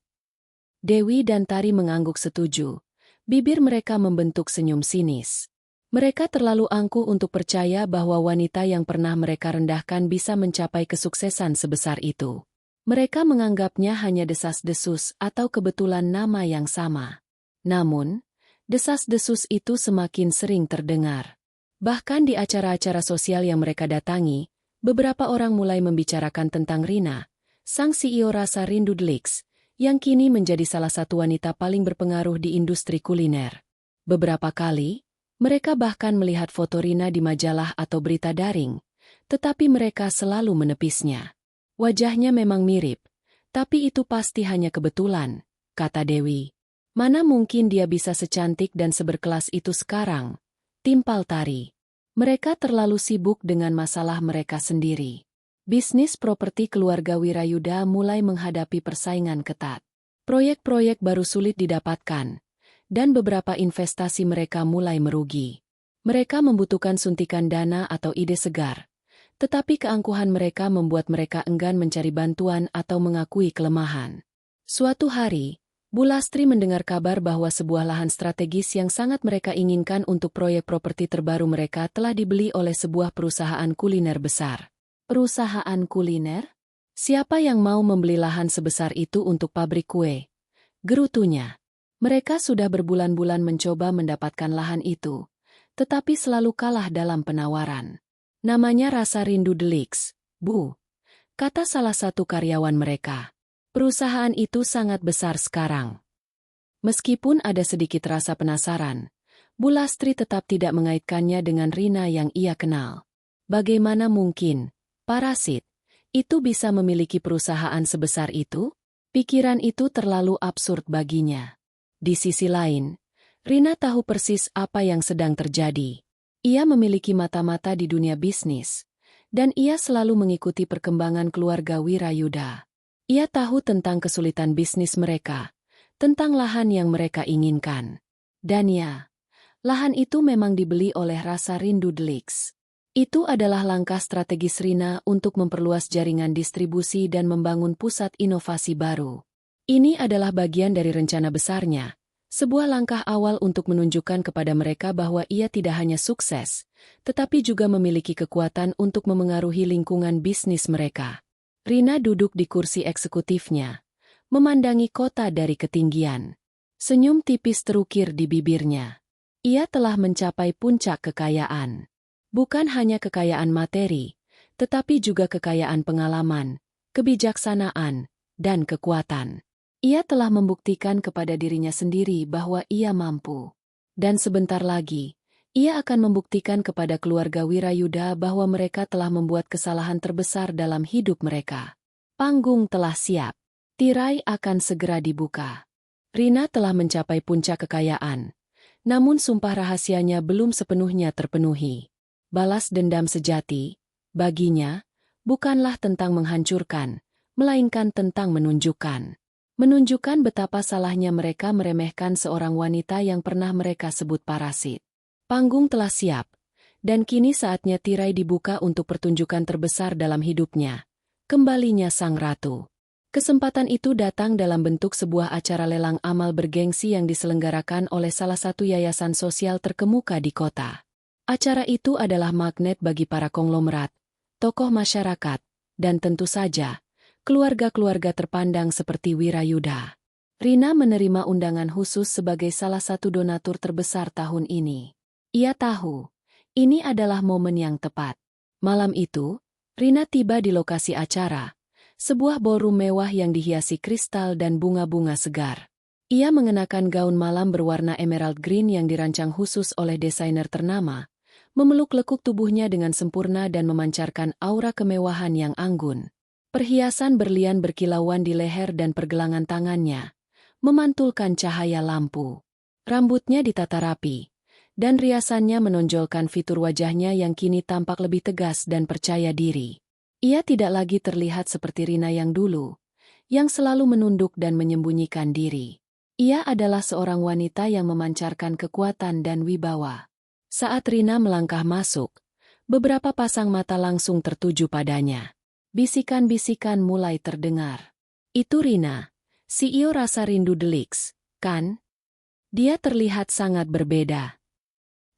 Dewi dan Tari mengangguk setuju. Bibir mereka membentuk senyum sinis. Mereka terlalu angkuh untuk percaya bahwa wanita yang pernah mereka rendahkan bisa mencapai kesuksesan sebesar itu. Mereka menganggapnya hanya desas-desus atau kebetulan nama yang sama. Namun, desas-desus itu semakin sering terdengar. Bahkan di acara-acara sosial yang mereka datangi, beberapa orang mulai membicarakan tentang Rina, sang CEO Rasa Rindu Deluxe, yang kini menjadi salah satu wanita paling berpengaruh di industri kuliner. Beberapa kali, mereka bahkan melihat foto Rina di majalah atau berita daring, tetapi mereka selalu menepisnya. Wajahnya memang mirip, tapi itu pasti hanya kebetulan, kata Dewi. Mana mungkin dia bisa secantik dan seberkelas itu sekarang? Timpal Tari. Mereka terlalu sibuk dengan masalah mereka sendiri. Bisnis properti keluarga Wirayuda mulai menghadapi persaingan ketat. Proyek-proyek baru sulit didapatkan, dan beberapa investasi mereka mulai merugi. Mereka membutuhkan suntikan dana atau ide segar, tetapi keangkuhan mereka membuat mereka enggan mencari bantuan atau mengakui kelemahan. Suatu hari, Bu Lastri mendengar kabar bahwa sebuah lahan strategis yang sangat mereka inginkan untuk proyek properti terbaru mereka telah dibeli oleh sebuah perusahaan kuliner besar. Perusahaan kuliner? Siapa yang mau membeli lahan sebesar itu untuk pabrik kue? Gerutunya. Mereka sudah berbulan-bulan mencoba mendapatkan lahan itu, tetapi selalu kalah dalam penawaran. Namanya Rasa Rindu Deluxe, Bu, kata salah satu karyawan mereka. Perusahaan itu sangat besar sekarang. Meskipun ada sedikit rasa penasaran, Bu Lastri tetap tidak mengaitkannya dengan Rina yang ia kenal. Bagaimana mungkin, parasit, itu bisa memiliki perusahaan sebesar itu? Pikiran itu terlalu absurd baginya. Di sisi lain, Rina tahu persis apa yang sedang terjadi. Ia memiliki mata-mata di dunia bisnis, dan ia selalu mengikuti perkembangan keluarga Wirayuda. Ia tahu tentang kesulitan bisnis mereka, tentang lahan yang mereka inginkan. Dan ya, lahan itu memang dibeli oleh Rasa Rindu Deluxe. Itu adalah langkah strategis Rina untuk memperluas jaringan distribusi dan membangun pusat inovasi baru. Ini adalah bagian dari rencana besarnya, sebuah langkah awal untuk menunjukkan kepada mereka bahwa ia tidak hanya sukses, tetapi juga memiliki kekuatan untuk memengaruhi lingkungan bisnis mereka. Rina duduk di kursi eksekutifnya, memandangi kota dari ketinggian. Senyum tipis terukir di bibirnya. Ia telah mencapai puncak kekayaan. Bukan hanya kekayaan materi, tetapi juga kekayaan pengalaman, kebijaksanaan, dan kekuatan. Ia telah membuktikan kepada dirinya sendiri bahwa ia mampu. Dan sebentar lagi, ia akan membuktikan kepada keluarga Wirayuda bahwa mereka telah membuat kesalahan terbesar dalam hidup mereka. Panggung telah siap. Tirai akan segera dibuka. Rina telah mencapai puncak kekayaan, namun sumpah rahasianya belum sepenuhnya terpenuhi. Balas dendam sejati, baginya, bukanlah tentang menghancurkan, melainkan tentang menunjukkan. Menunjukkan betapa salahnya mereka meremehkan seorang wanita yang pernah mereka sebut parasit. Panggung telah siap, dan kini saatnya tirai dibuka untuk pertunjukan terbesar dalam hidupnya. Kembalinya sang ratu. Kesempatan itu datang dalam bentuk sebuah acara lelang amal bergengsi yang diselenggarakan oleh salah satu yayasan sosial terkemuka di kota. Acara itu adalah magnet bagi para konglomerat, tokoh masyarakat, dan tentu saja, keluarga-keluarga terpandang seperti Wirayuda. Rina menerima undangan khusus sebagai salah satu donatur terbesar tahun ini. Ia tahu, ini adalah momen yang tepat. Malam itu, Rina tiba di lokasi acara, sebuah ballroom mewah yang dihiasi kristal dan bunga-bunga segar. Ia mengenakan gaun malam berwarna emerald green yang dirancang khusus oleh desainer ternama, memeluk lekuk tubuhnya dengan sempurna dan memancarkan aura kemewahan yang anggun. Perhiasan berlian berkilauan di leher dan pergelangan tangannya, memantulkan cahaya lampu. Rambutnya ditata rapi, dan riasannya menonjolkan fitur wajahnya yang kini tampak lebih tegas dan percaya diri. Ia tidak lagi terlihat seperti Rina yang dulu, yang selalu menunduk dan menyembunyikan diri. Ia adalah seorang wanita yang memancarkan kekuatan dan wibawa. Saat Rina melangkah masuk, beberapa pasang mata langsung tertuju padanya. Bisikan-bisikan mulai terdengar. Itu Rina, CEO Rasa Rindu Deluxe, kan? Dia terlihat sangat berbeda.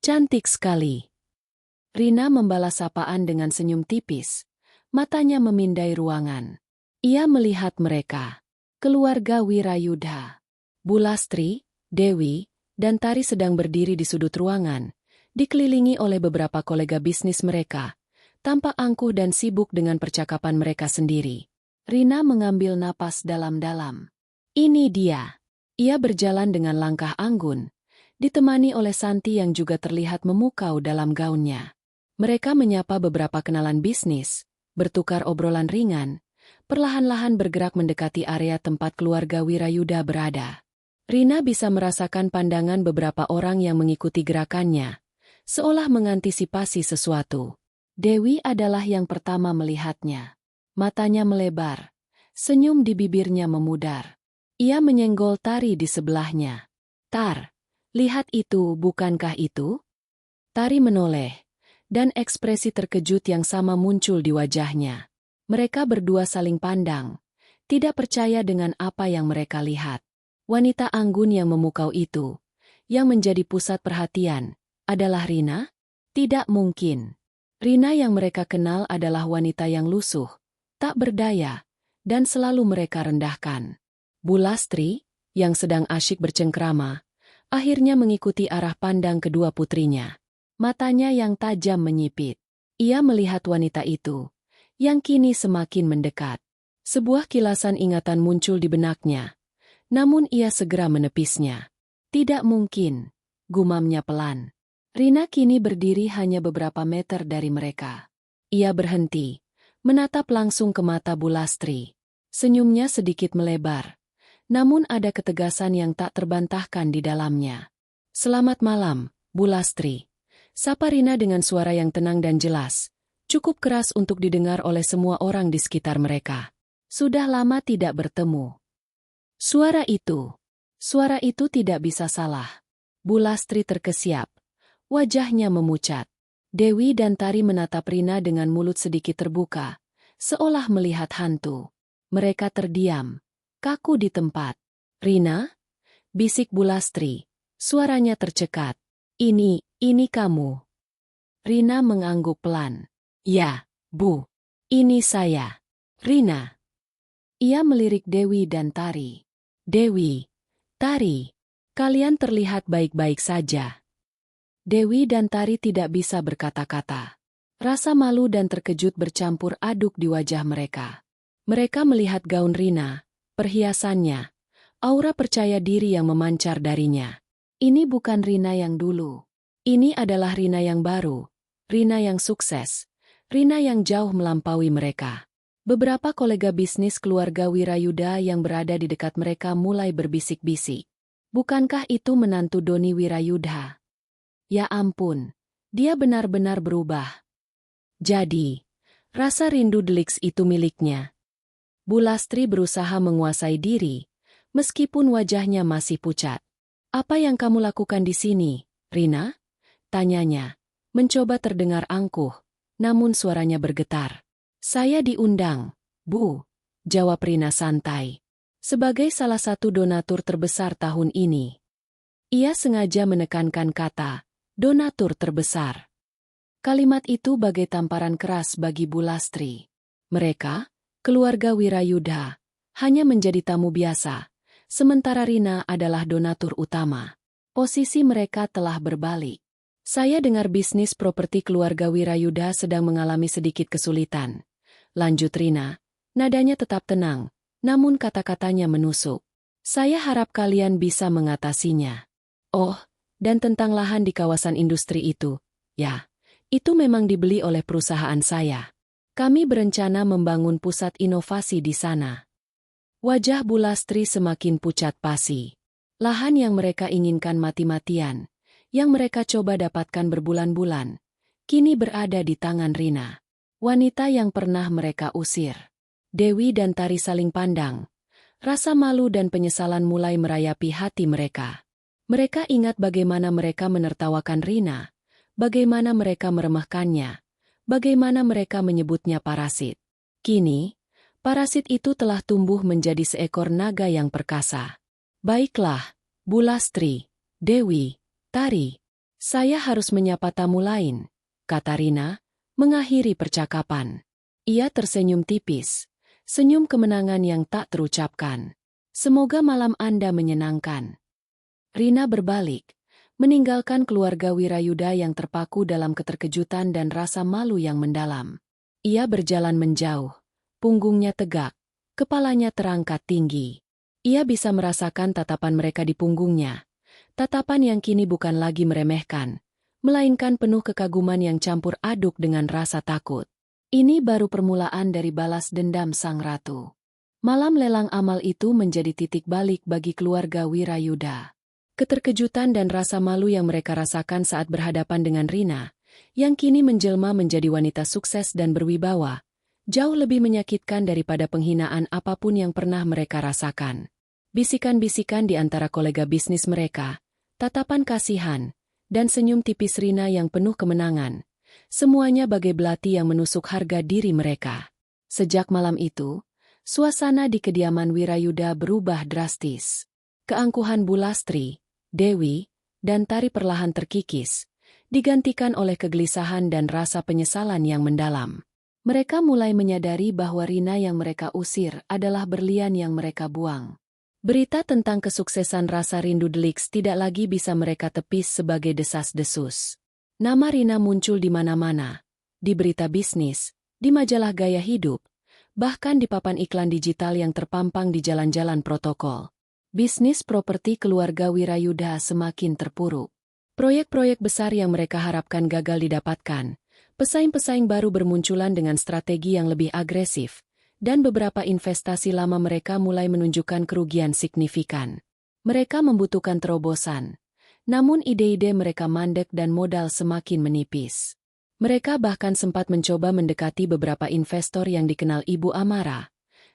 Cantik sekali. Rina membalas sapaan dengan senyum tipis, matanya memindai ruangan. Ia melihat mereka, keluarga Wirayuda. Bulastri, Dewi, dan Tari sedang berdiri di sudut ruangan, dikelilingi oleh beberapa kolega bisnis mereka, tampak angkuh dan sibuk dengan percakapan mereka sendiri. Rina mengambil napas dalam-dalam. Ini dia. Ia berjalan dengan langkah anggun, ditemani oleh Santi yang juga terlihat memukau dalam gaunnya. Mereka menyapa beberapa kenalan bisnis, bertukar obrolan ringan, perlahan-lahan bergerak mendekati area tempat keluarga Wirayuda berada. Rina bisa merasakan pandangan beberapa orang yang mengikuti gerakannya, seolah mengantisipasi sesuatu. Dewi adalah yang pertama melihatnya. Matanya melebar, senyum di bibirnya memudar. Ia menyenggol Tari di sebelahnya. Tar, lihat itu, bukankah itu? Tari menoleh, dan ekspresi terkejut yang sama muncul di wajahnya. Mereka berdua saling pandang, tidak percaya dengan apa yang mereka lihat. Wanita anggun yang memukau itu, yang menjadi pusat perhatian, adalah Rina? Tidak mungkin. Rina yang mereka kenal adalah wanita yang lusuh, tak berdaya, dan selalu mereka rendahkan. Bulastri, yang sedang asyik bercengkrama, akhirnya mengikuti arah pandang kedua putrinya. Matanya yang tajam menyipit. Ia melihat wanita itu, yang kini semakin mendekat. Sebuah kilasan ingatan muncul di benaknya. Namun ia segera menepisnya. Tidak mungkin, gumamnya pelan. Rina kini berdiri hanya beberapa meter dari mereka. Ia berhenti, menatap langsung ke mata Bulastri. Senyumnya sedikit melebar, namun ada ketegasan yang tak terbantahkan di dalamnya. Selamat malam, Bulastri. Sapa Rina dengan suara yang tenang dan jelas, cukup keras untuk didengar oleh semua orang di sekitar mereka. Sudah lama tidak bertemu. Suara itu tidak bisa salah. Bulastri terkesiap, wajahnya memucat. Dewi dan Tari menatap Rina dengan mulut sedikit terbuka, seolah melihat hantu. Mereka terdiam, kaku di tempat. Rina? Bisik Bulastri, suaranya tercekat. Ini kamu. Rina mengangguk pelan. Ya, Bu. Ini saya. Rina. Ia melirik Dewi dan Tari. Dewi, Tari, kalian terlihat baik-baik saja. Dewi dan Tari tidak bisa berkata-kata. Rasa malu dan terkejut bercampur aduk di wajah mereka. Mereka melihat gaun Rina, perhiasannya, aura percaya diri yang memancar darinya. Ini bukan Rina yang dulu. Ini adalah Rina yang baru, Rina yang sukses, Rina yang jauh melampaui mereka. Beberapa kolega bisnis keluarga Wirayuda yang berada di dekat mereka mulai berbisik-bisik. Bukankah itu menantu Doni Wirayuda? Ya ampun, dia benar-benar berubah. Jadi, Rasa Rindu Deluxe itu miliknya. Bulastri berusaha menguasai diri, meskipun wajahnya masih pucat. Apa yang kamu lakukan di sini, Rina? Tanyanya, mencoba terdengar angkuh, namun suaranya bergetar. Saya diundang, Bu, jawab Rina santai. Sebagai salah satu donatur terbesar tahun ini. Ia sengaja menekankan kata, donatur terbesar. Kalimat itu bagai tamparan keras bagi Bulastri. Mereka, Keluarga Wirayudha hanya menjadi tamu biasa, sementara Rina adalah donatur utama. Posisi mereka telah berbalik. Saya dengar bisnis properti keluarga Wirayudha sedang mengalami sedikit kesulitan. Lanjut Rina, nadanya tetap tenang, namun kata-katanya menusuk. Saya harap kalian bisa mengatasinya. Oh, dan tentang lahan di kawasan industri itu, ya, itu memang dibeli oleh perusahaan saya. Kami berencana membangun pusat inovasi di sana. Wajah Bu Lastri semakin pucat pasi. Lahan yang mereka inginkan mati-matian, yang mereka coba dapatkan berbulan-bulan, kini berada di tangan Rina. Wanita yang pernah mereka usir. Dewi dan Tari saling pandang. Rasa malu dan penyesalan mulai merayapi hati mereka. Mereka ingat bagaimana mereka menertawakan Rina, bagaimana mereka meremehkannya, bagaimana mereka menyebutnya parasit. Kini, parasit itu telah tumbuh menjadi seekor naga yang perkasa. Baiklah, Bu Lastri, Dewi, Tari, saya harus menyapa tamu lain, kata Rina, mengakhiri percakapan. Ia tersenyum tipis, senyum kemenangan yang tak terucapkan. Semoga malam Anda menyenangkan. Rina berbalik, meninggalkan keluarga Wirayudha yang terpaku dalam keterkejutan dan rasa malu yang mendalam. Ia berjalan menjauh. Punggungnya tegak, kepalanya terangkat tinggi. Ia bisa merasakan tatapan mereka di punggungnya. Tatapan yang kini bukan lagi meremehkan, melainkan penuh kekaguman yang campur aduk dengan rasa takut. Ini baru permulaan dari balas dendam sang ratu. Malam lelang amal itu menjadi titik balik bagi keluarga Wirayudha. Keterkejutan dan rasa malu yang mereka rasakan saat berhadapan dengan Rina, yang kini menjelma menjadi wanita sukses dan berwibawa, jauh lebih menyakitkan daripada penghinaan apapun yang pernah mereka rasakan. Bisikan-bisikan di antara kolega bisnis mereka, tatapan kasihan, dan senyum tipis Rina yang penuh kemenangan, semuanya bagai belati yang menusuk harga diri mereka. Sejak malam itu, suasana di kediaman Wirayudha berubah drastis. Keangkuhan Bu Lastri, Dewi, dan Tari perlahan terkikis, digantikan oleh kegelisahan dan rasa penyesalan yang mendalam. Mereka mulai menyadari bahwa Rina yang mereka usir adalah berlian yang mereka buang. Berita tentang kesuksesan rasa rindu Delix tidak lagi bisa mereka tepis sebagai desas-desus. Nama Rina muncul di mana-mana, di berita bisnis, di majalah gaya hidup, bahkan di papan iklan digital yang terpampang di jalan-jalan protokol. Bisnis properti keluarga Wirayudha semakin terpuruk. Proyek-proyek besar yang mereka harapkan gagal didapatkan. Pesaing-pesaing baru bermunculan dengan strategi yang lebih agresif, dan beberapa investasi lama mereka mulai menunjukkan kerugian signifikan. Mereka membutuhkan terobosan, namun ide-ide mereka mandek dan modal semakin menipis. Mereka bahkan sempat mencoba mendekati beberapa investor yang dikenal Ibu Amara,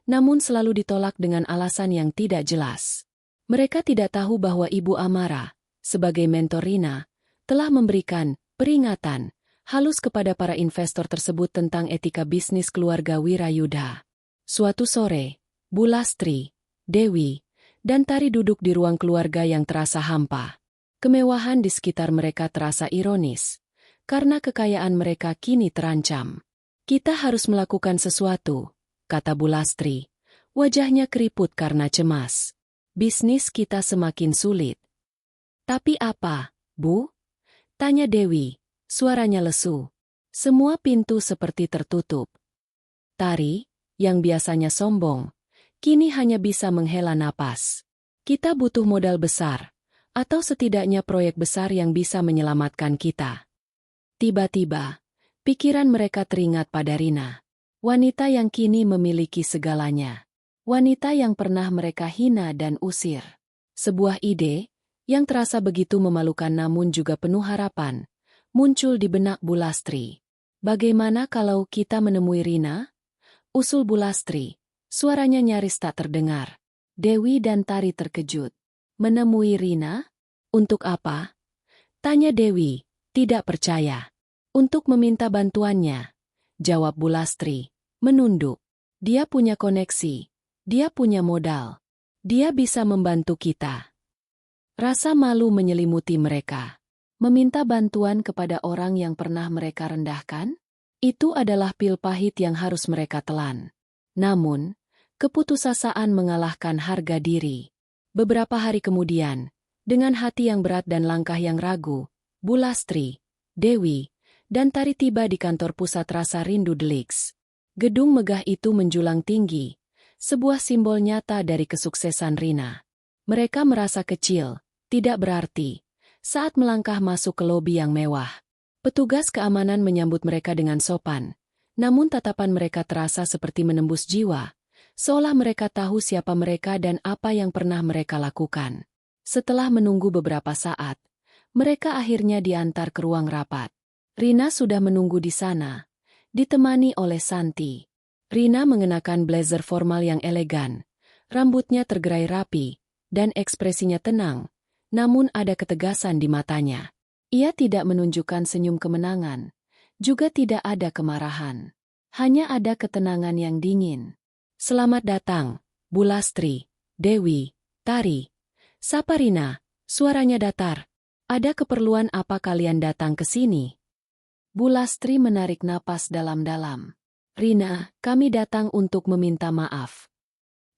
namun selalu ditolak dengan alasan yang tidak jelas. Mereka tidak tahu bahwa Ibu Amara, sebagai mentor Rina, telah memberikan peringatan halus kepada para investor tersebut tentang etika bisnis keluarga Wirayudha. Suatu sore, Bu Lastri, Dewi, dan Tari duduk di ruang keluarga yang terasa hampa. Kemewahan di sekitar mereka terasa ironis, karena kekayaan mereka kini terancam. Kita harus melakukan sesuatu, kata Bu Lastri. Wajahnya keriput karena cemas. Bisnis kita semakin sulit. Tapi apa, Bu? Tanya Dewi. Suaranya lesu. Semua pintu seperti tertutup. Tari, yang biasanya sombong, kini hanya bisa menghela napas. Kita butuh modal besar, atau setidaknya proyek besar yang bisa menyelamatkan kita. Tiba-tiba, pikiran mereka teringat pada Rina. Wanita yang kini memiliki segalanya. Wanita yang pernah mereka hina dan usir. Sebuah ide, yang terasa begitu memalukan namun juga penuh harapan, muncul di benak Bu Lastri. Bagaimana kalau kita menemui Rina? Usul Bu Lastri. Suaranya nyaris tak terdengar. Dewi dan Tari terkejut. Menemui Rina? Untuk apa? Tanya Dewi, tidak percaya. Untuk meminta bantuannya. Jawab Bu Lastri, menunduk. Dia punya koneksi. Dia punya modal. Dia bisa membantu kita. Rasa malu menyelimuti mereka. Meminta bantuan kepada orang yang pernah mereka rendahkan? Itu adalah pil pahit yang harus mereka telan. Namun, keputusasaan mengalahkan harga diri. Beberapa hari kemudian, dengan hati yang berat dan langkah yang ragu, Bu Lastri, Dewi, dan Tari tiba di kantor pusat Rasa Rindu Deluxe. Gedung megah itu menjulang tinggi, sebuah simbol nyata dari kesuksesan Rina. Mereka merasa kecil, tidak berarti, saat melangkah masuk ke lobi yang mewah. Petugas keamanan menyambut mereka dengan sopan, namun tatapan mereka terasa seperti menembus jiwa, seolah mereka tahu siapa mereka dan apa yang pernah mereka lakukan. Setelah menunggu beberapa saat, mereka akhirnya diantar ke ruang rapat. Rina sudah menunggu di sana, ditemani oleh Santi. Rina mengenakan blazer formal yang elegan, rambutnya tergerai rapi, dan ekspresinya tenang, namun ada ketegasan di matanya. Ia tidak menunjukkan senyum kemenangan, juga tidak ada kemarahan. Hanya ada ketenangan yang dingin. "Selamat datang, Bu Lastri, Dewi, Tari," sapa Rina, suaranya datar. "Ada keperluan apa kalian datang ke sini?" Bu Lastri menarik napas dalam-dalam. "Rina, kami datang untuk meminta maaf."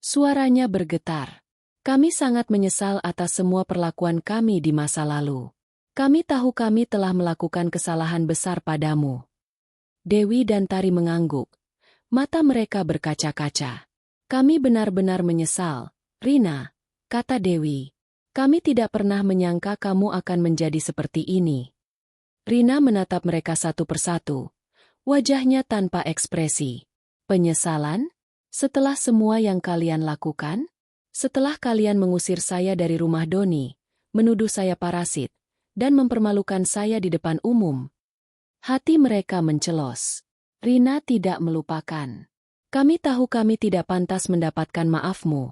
Suaranya bergetar. "Kami sangat menyesal atas semua perlakuan kami di masa lalu. Kami tahu kami telah melakukan kesalahan besar padamu." Dewi dan Tari mengangguk. Mata mereka berkaca-kaca. "Kami benar-benar menyesal, Rina," kata Dewi. "Kami tidak pernah menyangka kamu akan menjadi seperti ini." Rina menatap mereka satu persatu, wajahnya tanpa ekspresi. "Penyesalan? Setelah semua yang kalian lakukan? Setelah kalian mengusir saya dari rumah Doni, menuduh saya parasit, dan mempermalukan saya di depan umum?" Hati mereka mencelos. Rina tidak melupakan. "Kami tahu kami tidak pantas mendapatkan maafmu,"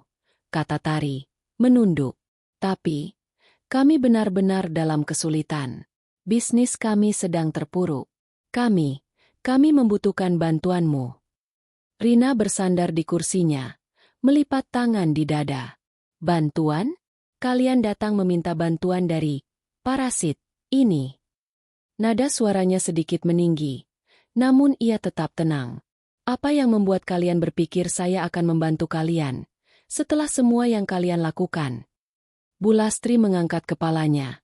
kata Tari, menunduk. "Tapi, kami benar-benar dalam kesulitan. Bisnis kami sedang terpuruk. Kami membutuhkan bantuanmu." Rina bersandar di kursinya, melipat tangan di dada. "Bantuan? Kalian datang meminta bantuan dari parasit ini?" Nada suaranya sedikit meninggi, namun ia tetap tenang. "Apa yang membuat kalian berpikir saya akan membantu kalian, setelah semua yang kalian lakukan?" Bu Lastri mengangkat kepalanya.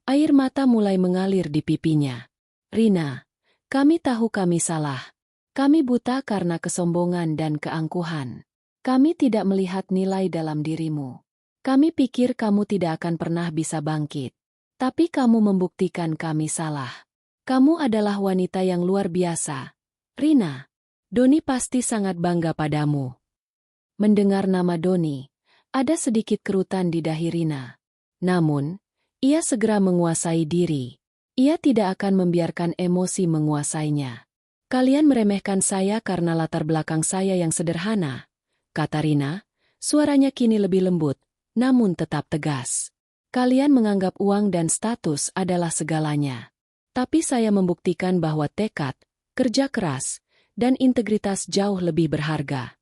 Air mata mulai mengalir di pipinya. "Rina, kami tahu kami salah. Kami buta karena kesombongan dan keangkuhan. Kami tidak melihat nilai dalam dirimu. Kami pikir kamu tidak akan pernah bisa bangkit. Tapi kamu membuktikan kami salah. Kamu adalah wanita yang luar biasa, Rina. Doni pasti sangat bangga padamu." Mendengar nama Doni, ada sedikit kerutan di dahi Rina. Namun, ia segera menguasai diri. Ia tidak akan membiarkan emosi menguasainya. "Kalian meremehkan saya karena latar belakang saya yang sederhana," kata Rina. Suaranya kini lebih lembut, namun tetap tegas. "Kalian menganggap uang dan status adalah segalanya. Tapi saya membuktikan bahwa tekad, kerja keras, dan integritas jauh lebih berharga."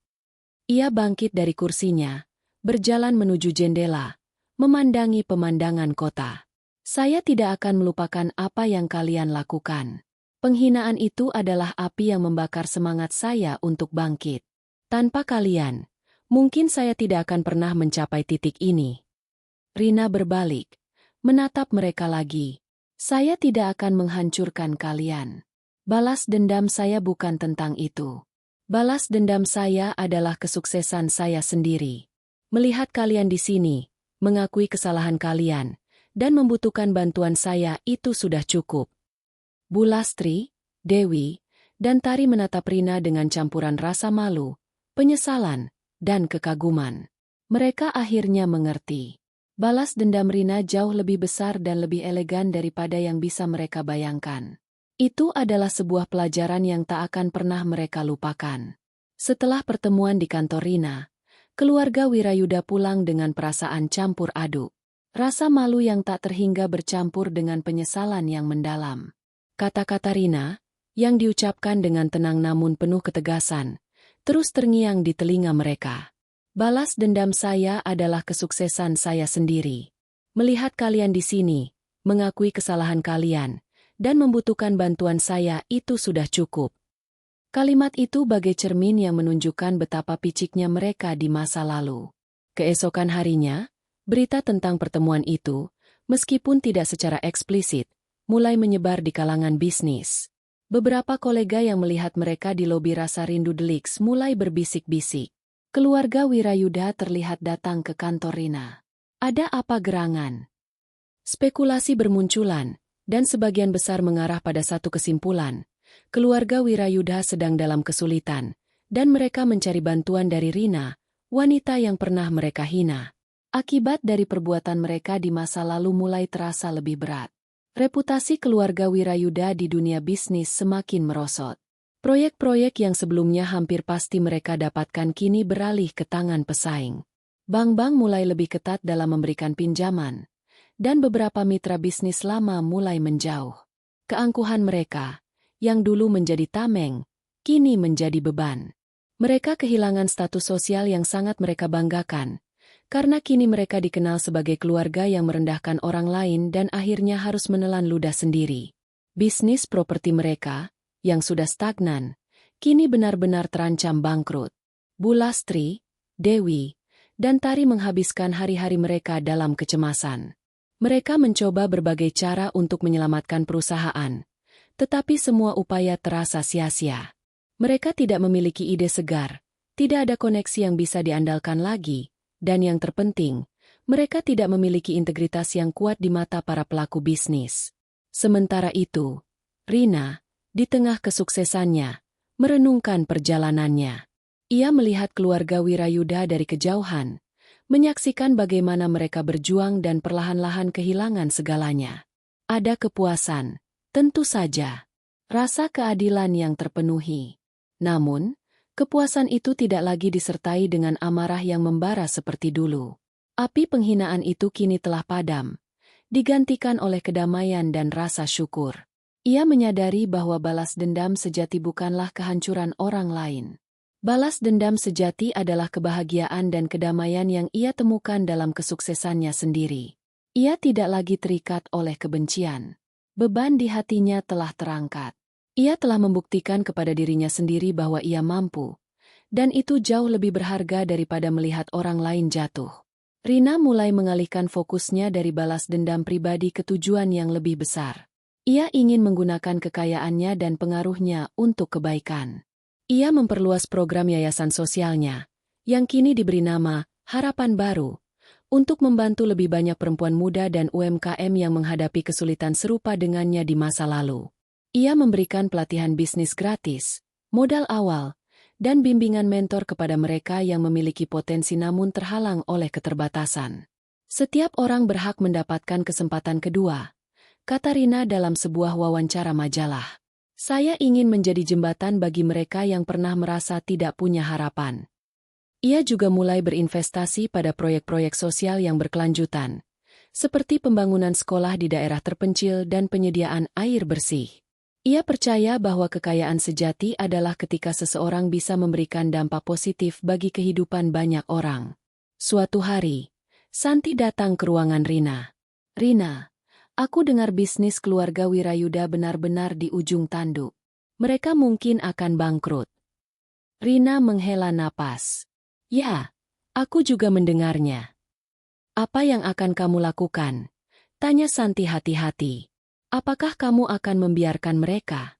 Ia bangkit dari kursinya, berjalan menuju jendela, memandangi pemandangan kota. "Saya tidak akan melupakan apa yang kalian lakukan. Penghinaan itu adalah api yang membakar semangat saya untuk bangkit. Tanpa kalian, mungkin saya tidak akan pernah mencapai titik ini." Rina berbalik, menatap mereka lagi. "Saya tidak akan menghancurkan kalian. Balas dendam saya bukan tentang itu. Balas dendam saya adalah kesuksesan saya sendiri. Melihat kalian di sini, mengakui kesalahan kalian, dan membutuhkan bantuan saya itu sudah cukup." Bu Lastri, Dewi, dan Tari menatap Rina dengan campuran rasa malu, penyesalan, dan kekaguman. Mereka akhirnya mengerti. Balas dendam Rina jauh lebih besar dan lebih elegan daripada yang bisa mereka bayangkan. Itu adalah sebuah pelajaran yang tak akan pernah mereka lupakan. Setelah pertemuan di kantor Rina, keluarga Wirayuda pulang dengan perasaan campur aduk. Rasa malu yang tak terhingga bercampur dengan penyesalan yang mendalam. Kata-kata Rina, yang diucapkan dengan tenang namun penuh ketegasan, terus terngiang di telinga mereka. "Balas dendam saya adalah kesuksesan saya sendiri. Melihat kalian di sini, mengakui kesalahan kalian, dan membutuhkan bantuan saya itu sudah cukup." Kalimat itu bagai cermin yang menunjukkan betapa piciknya mereka di masa lalu. Keesokan harinya, berita tentang pertemuan itu, meskipun tidak secara eksplisit, mulai menyebar di kalangan bisnis. Beberapa kolega yang melihat mereka di lobi Rasa Rindu Deluxe mulai berbisik-bisik. Keluarga Wirayuda terlihat datang ke kantor Rina. Ada apa gerangan? Spekulasi bermunculan, dan sebagian besar mengarah pada satu kesimpulan. Keluarga Wirayuda sedang dalam kesulitan, dan mereka mencari bantuan dari Rina, wanita yang pernah mereka hina. Akibat dari perbuatan mereka di masa lalu mulai terasa lebih berat. Reputasi keluarga Wirayuda di dunia bisnis semakin merosot. Proyek-proyek yang sebelumnya hampir pasti mereka dapatkan kini beralih ke tangan pesaing. Bank-bank mulai lebih ketat dalam memberikan pinjaman, dan beberapa mitra bisnis lama mulai menjauh. Keangkuhan mereka, yang dulu menjadi tameng, kini menjadi beban. Mereka kehilangan status sosial yang sangat mereka banggakan, karena kini mereka dikenal sebagai keluarga yang merendahkan orang lain dan akhirnya harus menelan ludah sendiri. Bisnis properti mereka, yang sudah stagnan, kini benar-benar terancam bangkrut. Bu Lastri, Dewi, dan Tari menghabiskan hari-hari mereka dalam kecemasan. Mereka mencoba berbagai cara untuk menyelamatkan perusahaan, tetapi semua upaya terasa sia-sia. Mereka tidak memiliki ide segar, tidak ada koneksi yang bisa diandalkan lagi, dan yang terpenting, mereka tidak memiliki integritas yang kuat di mata para pelaku bisnis. Sementara itu, Rina, di tengah kesuksesannya, merenungkan perjalanannya. Ia melihat keluarga Wirayuda dari kejauhan, menyaksikan bagaimana mereka berjuang dan perlahan-lahan kehilangan segalanya. Ada kepuasan, tentu saja, rasa keadilan yang terpenuhi. Namun, kepuasan itu tidak lagi disertai dengan amarah yang membara seperti dulu. Api penghinaan itu kini telah padam, digantikan oleh kedamaian dan rasa syukur. Ia menyadari bahwa balas dendam sejati bukanlah kehancuran orang lain. Balas dendam sejati adalah kebahagiaan dan kedamaian yang ia temukan dalam kesuksesannya sendiri. Ia tidak lagi terikat oleh kebencian. Beban di hatinya telah terangkat. Ia telah membuktikan kepada dirinya sendiri bahwa ia mampu, dan itu jauh lebih berharga daripada melihat orang lain jatuh. Rina mulai mengalihkan fokusnya dari balas dendam pribadi ke tujuan yang lebih besar. Ia ingin menggunakan kekayaannya dan pengaruhnya untuk kebaikan. Ia memperluas program yayasan sosialnya, yang kini diberi nama Harapan Baru, untuk membantu lebih banyak perempuan muda dan UMKM yang menghadapi kesulitan serupa dengannya di masa lalu. Ia memberikan pelatihan bisnis gratis, modal awal, dan bimbingan mentor kepada mereka yang memiliki potensi namun terhalang oleh keterbatasan. Setiap orang berhak mendapatkan kesempatan kedua, kata Rina dalam sebuah wawancara majalah. Saya ingin menjadi jembatan bagi mereka yang pernah merasa tidak punya harapan. Ia juga mulai berinvestasi pada proyek-proyek sosial yang berkelanjutan, seperti pembangunan sekolah di daerah terpencil dan penyediaan air bersih. Ia percaya bahwa kekayaan sejati adalah ketika seseorang bisa memberikan dampak positif bagi kehidupan banyak orang. Suatu hari, Santi datang ke ruangan Rina. Rina, aku dengar bisnis keluarga Wirayuda benar-benar di ujung tanduk. Mereka mungkin akan bangkrut. Rina menghela napas. Ya, aku juga mendengarnya. Apa yang akan kamu lakukan? Tanya Santi hati-hati. Apakah kamu akan membiarkan mereka?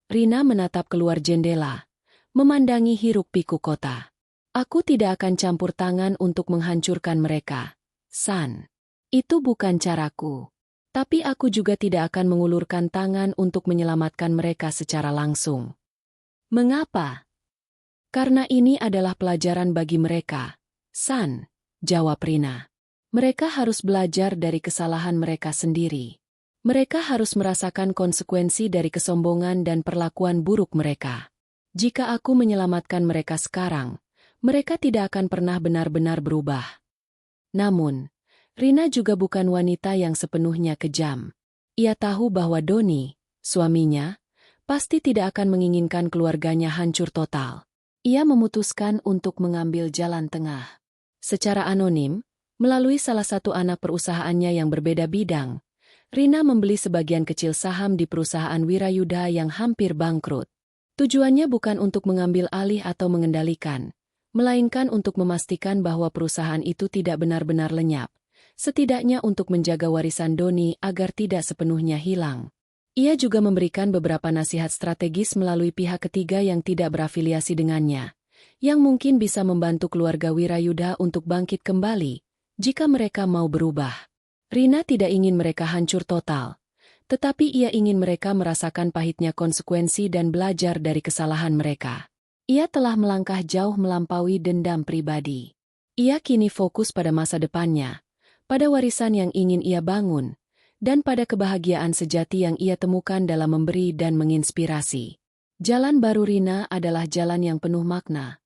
Rina menatap keluar jendela, memandangi hiruk-pikuk kota. Aku tidak akan campur tangan untuk menghancurkan mereka, San. Itu bukan caraku. Tapi aku juga tidak akan mengulurkan tangan untuk menyelamatkan mereka secara langsung. Mengapa? Karena ini adalah pelajaran bagi mereka, San, jawab Rina. Mereka harus belajar dari kesalahan mereka sendiri. Mereka harus merasakan konsekuensi dari kesombongan dan perlakuan buruk mereka. Jika aku menyelamatkan mereka sekarang, mereka tidak akan pernah benar-benar berubah. Namun, Rina juga bukan wanita yang sepenuhnya kejam. Ia tahu bahwa Doni, suaminya, pasti tidak akan menginginkan keluarganya hancur total. Ia memutuskan untuk mengambil jalan tengah. Secara anonim, melalui salah satu anak perusahaannya yang berbeda bidang, Rina membeli sebagian kecil saham di perusahaan Wirayuda yang hampir bangkrut. Tujuannya bukan untuk mengambil alih atau mengendalikan, melainkan untuk memastikan bahwa perusahaan itu tidak benar-benar lenyap, setidaknya untuk menjaga warisan Doni agar tidak sepenuhnya hilang. Ia juga memberikan beberapa nasihat strategis melalui pihak ketiga yang tidak berafiliasi dengannya, yang mungkin bisa membantu keluarga Wirayuda untuk bangkit kembali, jika mereka mau berubah. Rina tidak ingin mereka hancur total, tetapi ia ingin mereka merasakan pahitnya konsekuensi dan belajar dari kesalahan mereka. Ia telah melangkah jauh melampaui dendam pribadi. Ia kini fokus pada masa depannya, pada warisan yang ingin ia bangun, dan pada kebahagiaan sejati yang ia temukan dalam memberi dan menginspirasi. Jalan baru Rina adalah jalan yang penuh makna,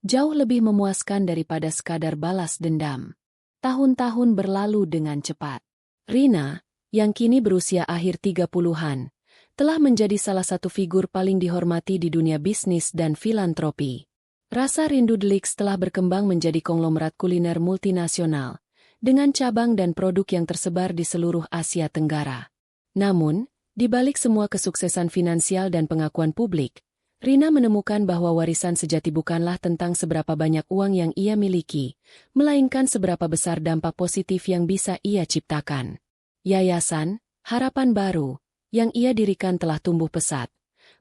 jauh lebih memuaskan daripada sekadar balas dendam. Tahun-tahun berlalu dengan cepat. Rina, yang kini berusia akhir 30-an, telah menjadi salah satu figur paling dihormati di dunia bisnis dan filantropi. Rasa rindu Delix telah berkembang menjadi konglomerat kuliner multinasional, dengan cabang dan produk yang tersebar di seluruh Asia Tenggara. Namun, di balik semua kesuksesan finansial dan pengakuan publik, Rina menemukan bahwa warisan sejati bukanlah tentang seberapa banyak uang yang ia miliki, melainkan seberapa besar dampak positif yang bisa ia ciptakan. Yayasan Harapan Baru yang ia dirikan telah tumbuh pesat,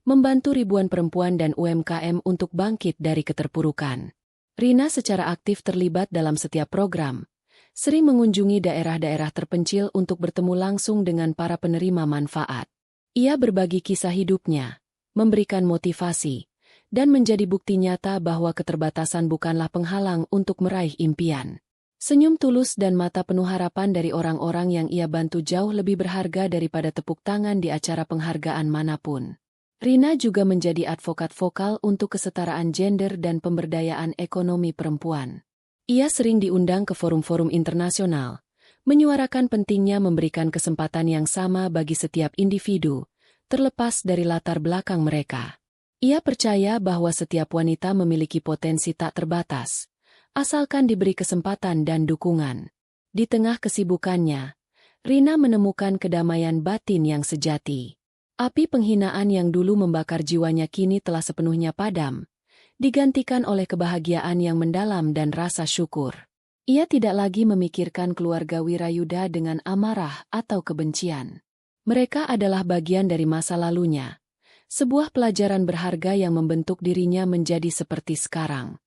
membantu ribuan perempuan dan UMKM untuk bangkit dari keterpurukan. Rina secara aktif terlibat dalam setiap program, sering mengunjungi daerah-daerah terpencil untuk bertemu langsung dengan para penerima manfaat. Ia berbagi kisah hidupnya, memberikan motivasi, dan menjadi bukti nyata bahwa keterbatasan bukanlah penghalang untuk meraih impian. Senyum tulus dan mata penuh harapan dari orang-orang yang ia bantu jauh lebih berharga daripada tepuk tangan di acara penghargaan manapun. Rina juga menjadi advokat vokal untuk kesetaraan gender dan pemberdayaan ekonomi perempuan. Ia sering diundang ke forum-forum internasional, menyuarakan pentingnya memberikan kesempatan yang sama bagi setiap individu, terlepas dari latar belakang mereka. Ia percaya bahwa setiap wanita memiliki potensi tak terbatas, asalkan diberi kesempatan dan dukungan. Di tengah kesibukannya, Rina menemukan kedamaian batin yang sejati. Api penghinaan yang dulu membakar jiwanya kini telah sepenuhnya padam, digantikan oleh kebahagiaan yang mendalam dan rasa syukur. Ia tidak lagi memikirkan keluarga Wirayuda dengan amarah atau kebencian. Mereka adalah bagian dari masa lalunya, sebuah pelajaran berharga yang membentuk dirinya menjadi seperti sekarang.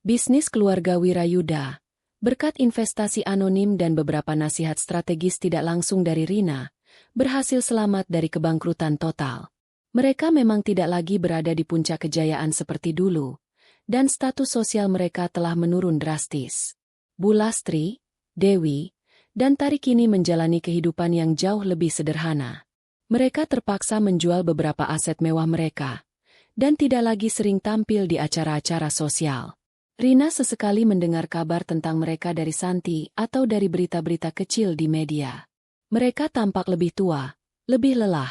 Bisnis keluarga Wirayuda, berkat investasi anonim dan beberapa nasihat strategis tidak langsung dari Rina, berhasil selamat dari kebangkrutan total. Mereka memang tidak lagi berada di puncak kejayaan seperti dulu, dan status sosial mereka telah menurun drastis. Bu Lastri, Dewi, dan Tari kini menjalani kehidupan yang jauh lebih sederhana. Mereka terpaksa menjual beberapa aset mewah mereka, dan tidak lagi sering tampil di acara-acara sosial. Rina sesekali mendengar kabar tentang mereka dari Santi atau dari berita-berita kecil di media. Mereka tampak lebih tua, lebih lelah,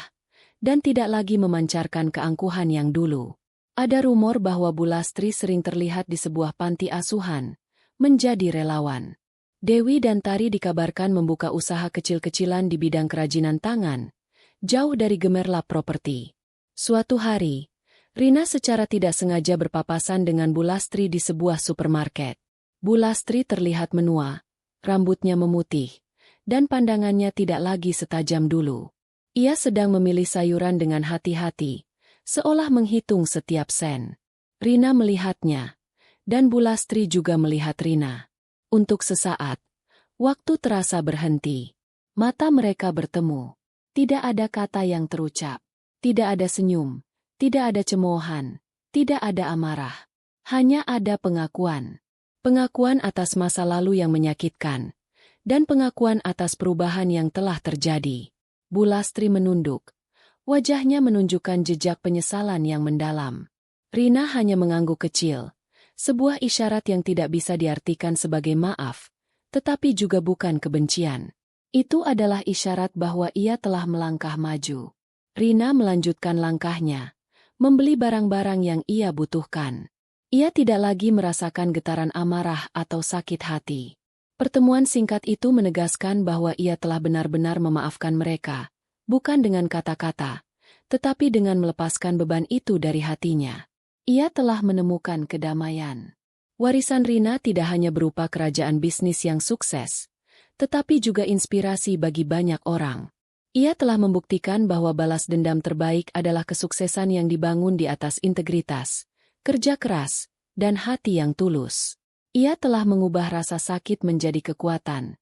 dan tidak lagi memancarkan keangkuhan yang dulu. Ada rumor bahwa Bu Lastri sering terlihat di sebuah panti asuhan, menjadi relawan. Dewi dan Tari dikabarkan membuka usaha kecil-kecilan di bidang kerajinan tangan, jauh dari gemerlap properti. Suatu hari, Rina secara tidak sengaja berpapasan dengan Bu Lastri di sebuah supermarket. Bu Lastri terlihat menua, rambutnya memutih, dan pandangannya tidak lagi setajam dulu. Ia sedang memilih sayuran dengan hati-hati, seolah menghitung setiap sen. Rina melihatnya, dan Bu Lastri juga melihat Rina. Untuk sesaat, waktu terasa berhenti. Mata mereka bertemu. Tidak ada kata yang terucap. Tidak ada senyum. Tidak ada cemoohan. Tidak ada amarah. Hanya ada pengakuan. Pengakuan atas masa lalu yang menyakitkan, dan pengakuan atas perubahan yang telah terjadi. Bu Lastri menunduk. Wajahnya menunjukkan jejak penyesalan yang mendalam. Rina hanya mengangguk kecil, sebuah isyarat yang tidak bisa diartikan sebagai maaf, tetapi juga bukan kebencian. Itu adalah isyarat bahwa ia telah melangkah maju. Rina melanjutkan langkahnya, membeli barang-barang yang ia butuhkan. Ia tidak lagi merasakan getaran amarah atau sakit hati. Pertemuan singkat itu menegaskan bahwa ia telah benar-benar memaafkan mereka, bukan dengan kata-kata, tetapi dengan melepaskan beban itu dari hatinya, ia telah menemukan kedamaian. Warisan Rina tidak hanya berupa kerajaan bisnis yang sukses, tetapi juga inspirasi bagi banyak orang. Ia telah membuktikan bahwa balas dendam terbaik adalah kesuksesan yang dibangun di atas integritas, kerja keras, dan hati yang tulus. Ia telah mengubah rasa sakit menjadi kekuatan,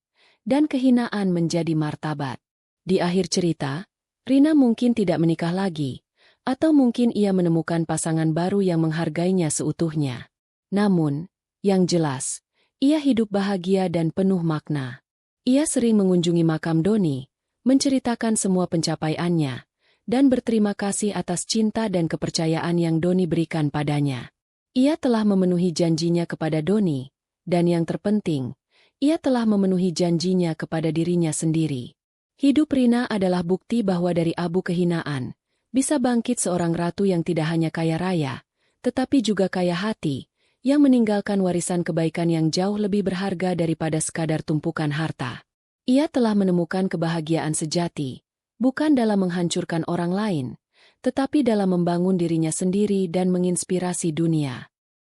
dan kehinaan menjadi martabat. Di akhir cerita, Rina mungkin tidak menikah lagi, atau mungkin ia menemukan pasangan baru yang menghargainya seutuhnya. Namun, yang jelas, ia hidup bahagia dan penuh makna. Ia sering mengunjungi makam Doni, menceritakan semua pencapaiannya, dan berterima kasih atas cinta dan kepercayaan yang Doni berikan padanya. Ia telah memenuhi janjinya kepada Doni, dan yang terpenting, ia telah memenuhi janjinya kepada dirinya sendiri. Hidup Rina adalah bukti bahwa dari abu kehinaan, bisa bangkit seorang ratu yang tidak hanya kaya raya, tetapi juga kaya hati, yang meninggalkan warisan kebaikan yang jauh lebih berharga daripada sekadar tumpukan harta. Ia telah menemukan kebahagiaan sejati, bukan dalam menghancurkan orang lain, tetapi dalam membangun dirinya sendiri dan menginspirasi dunia.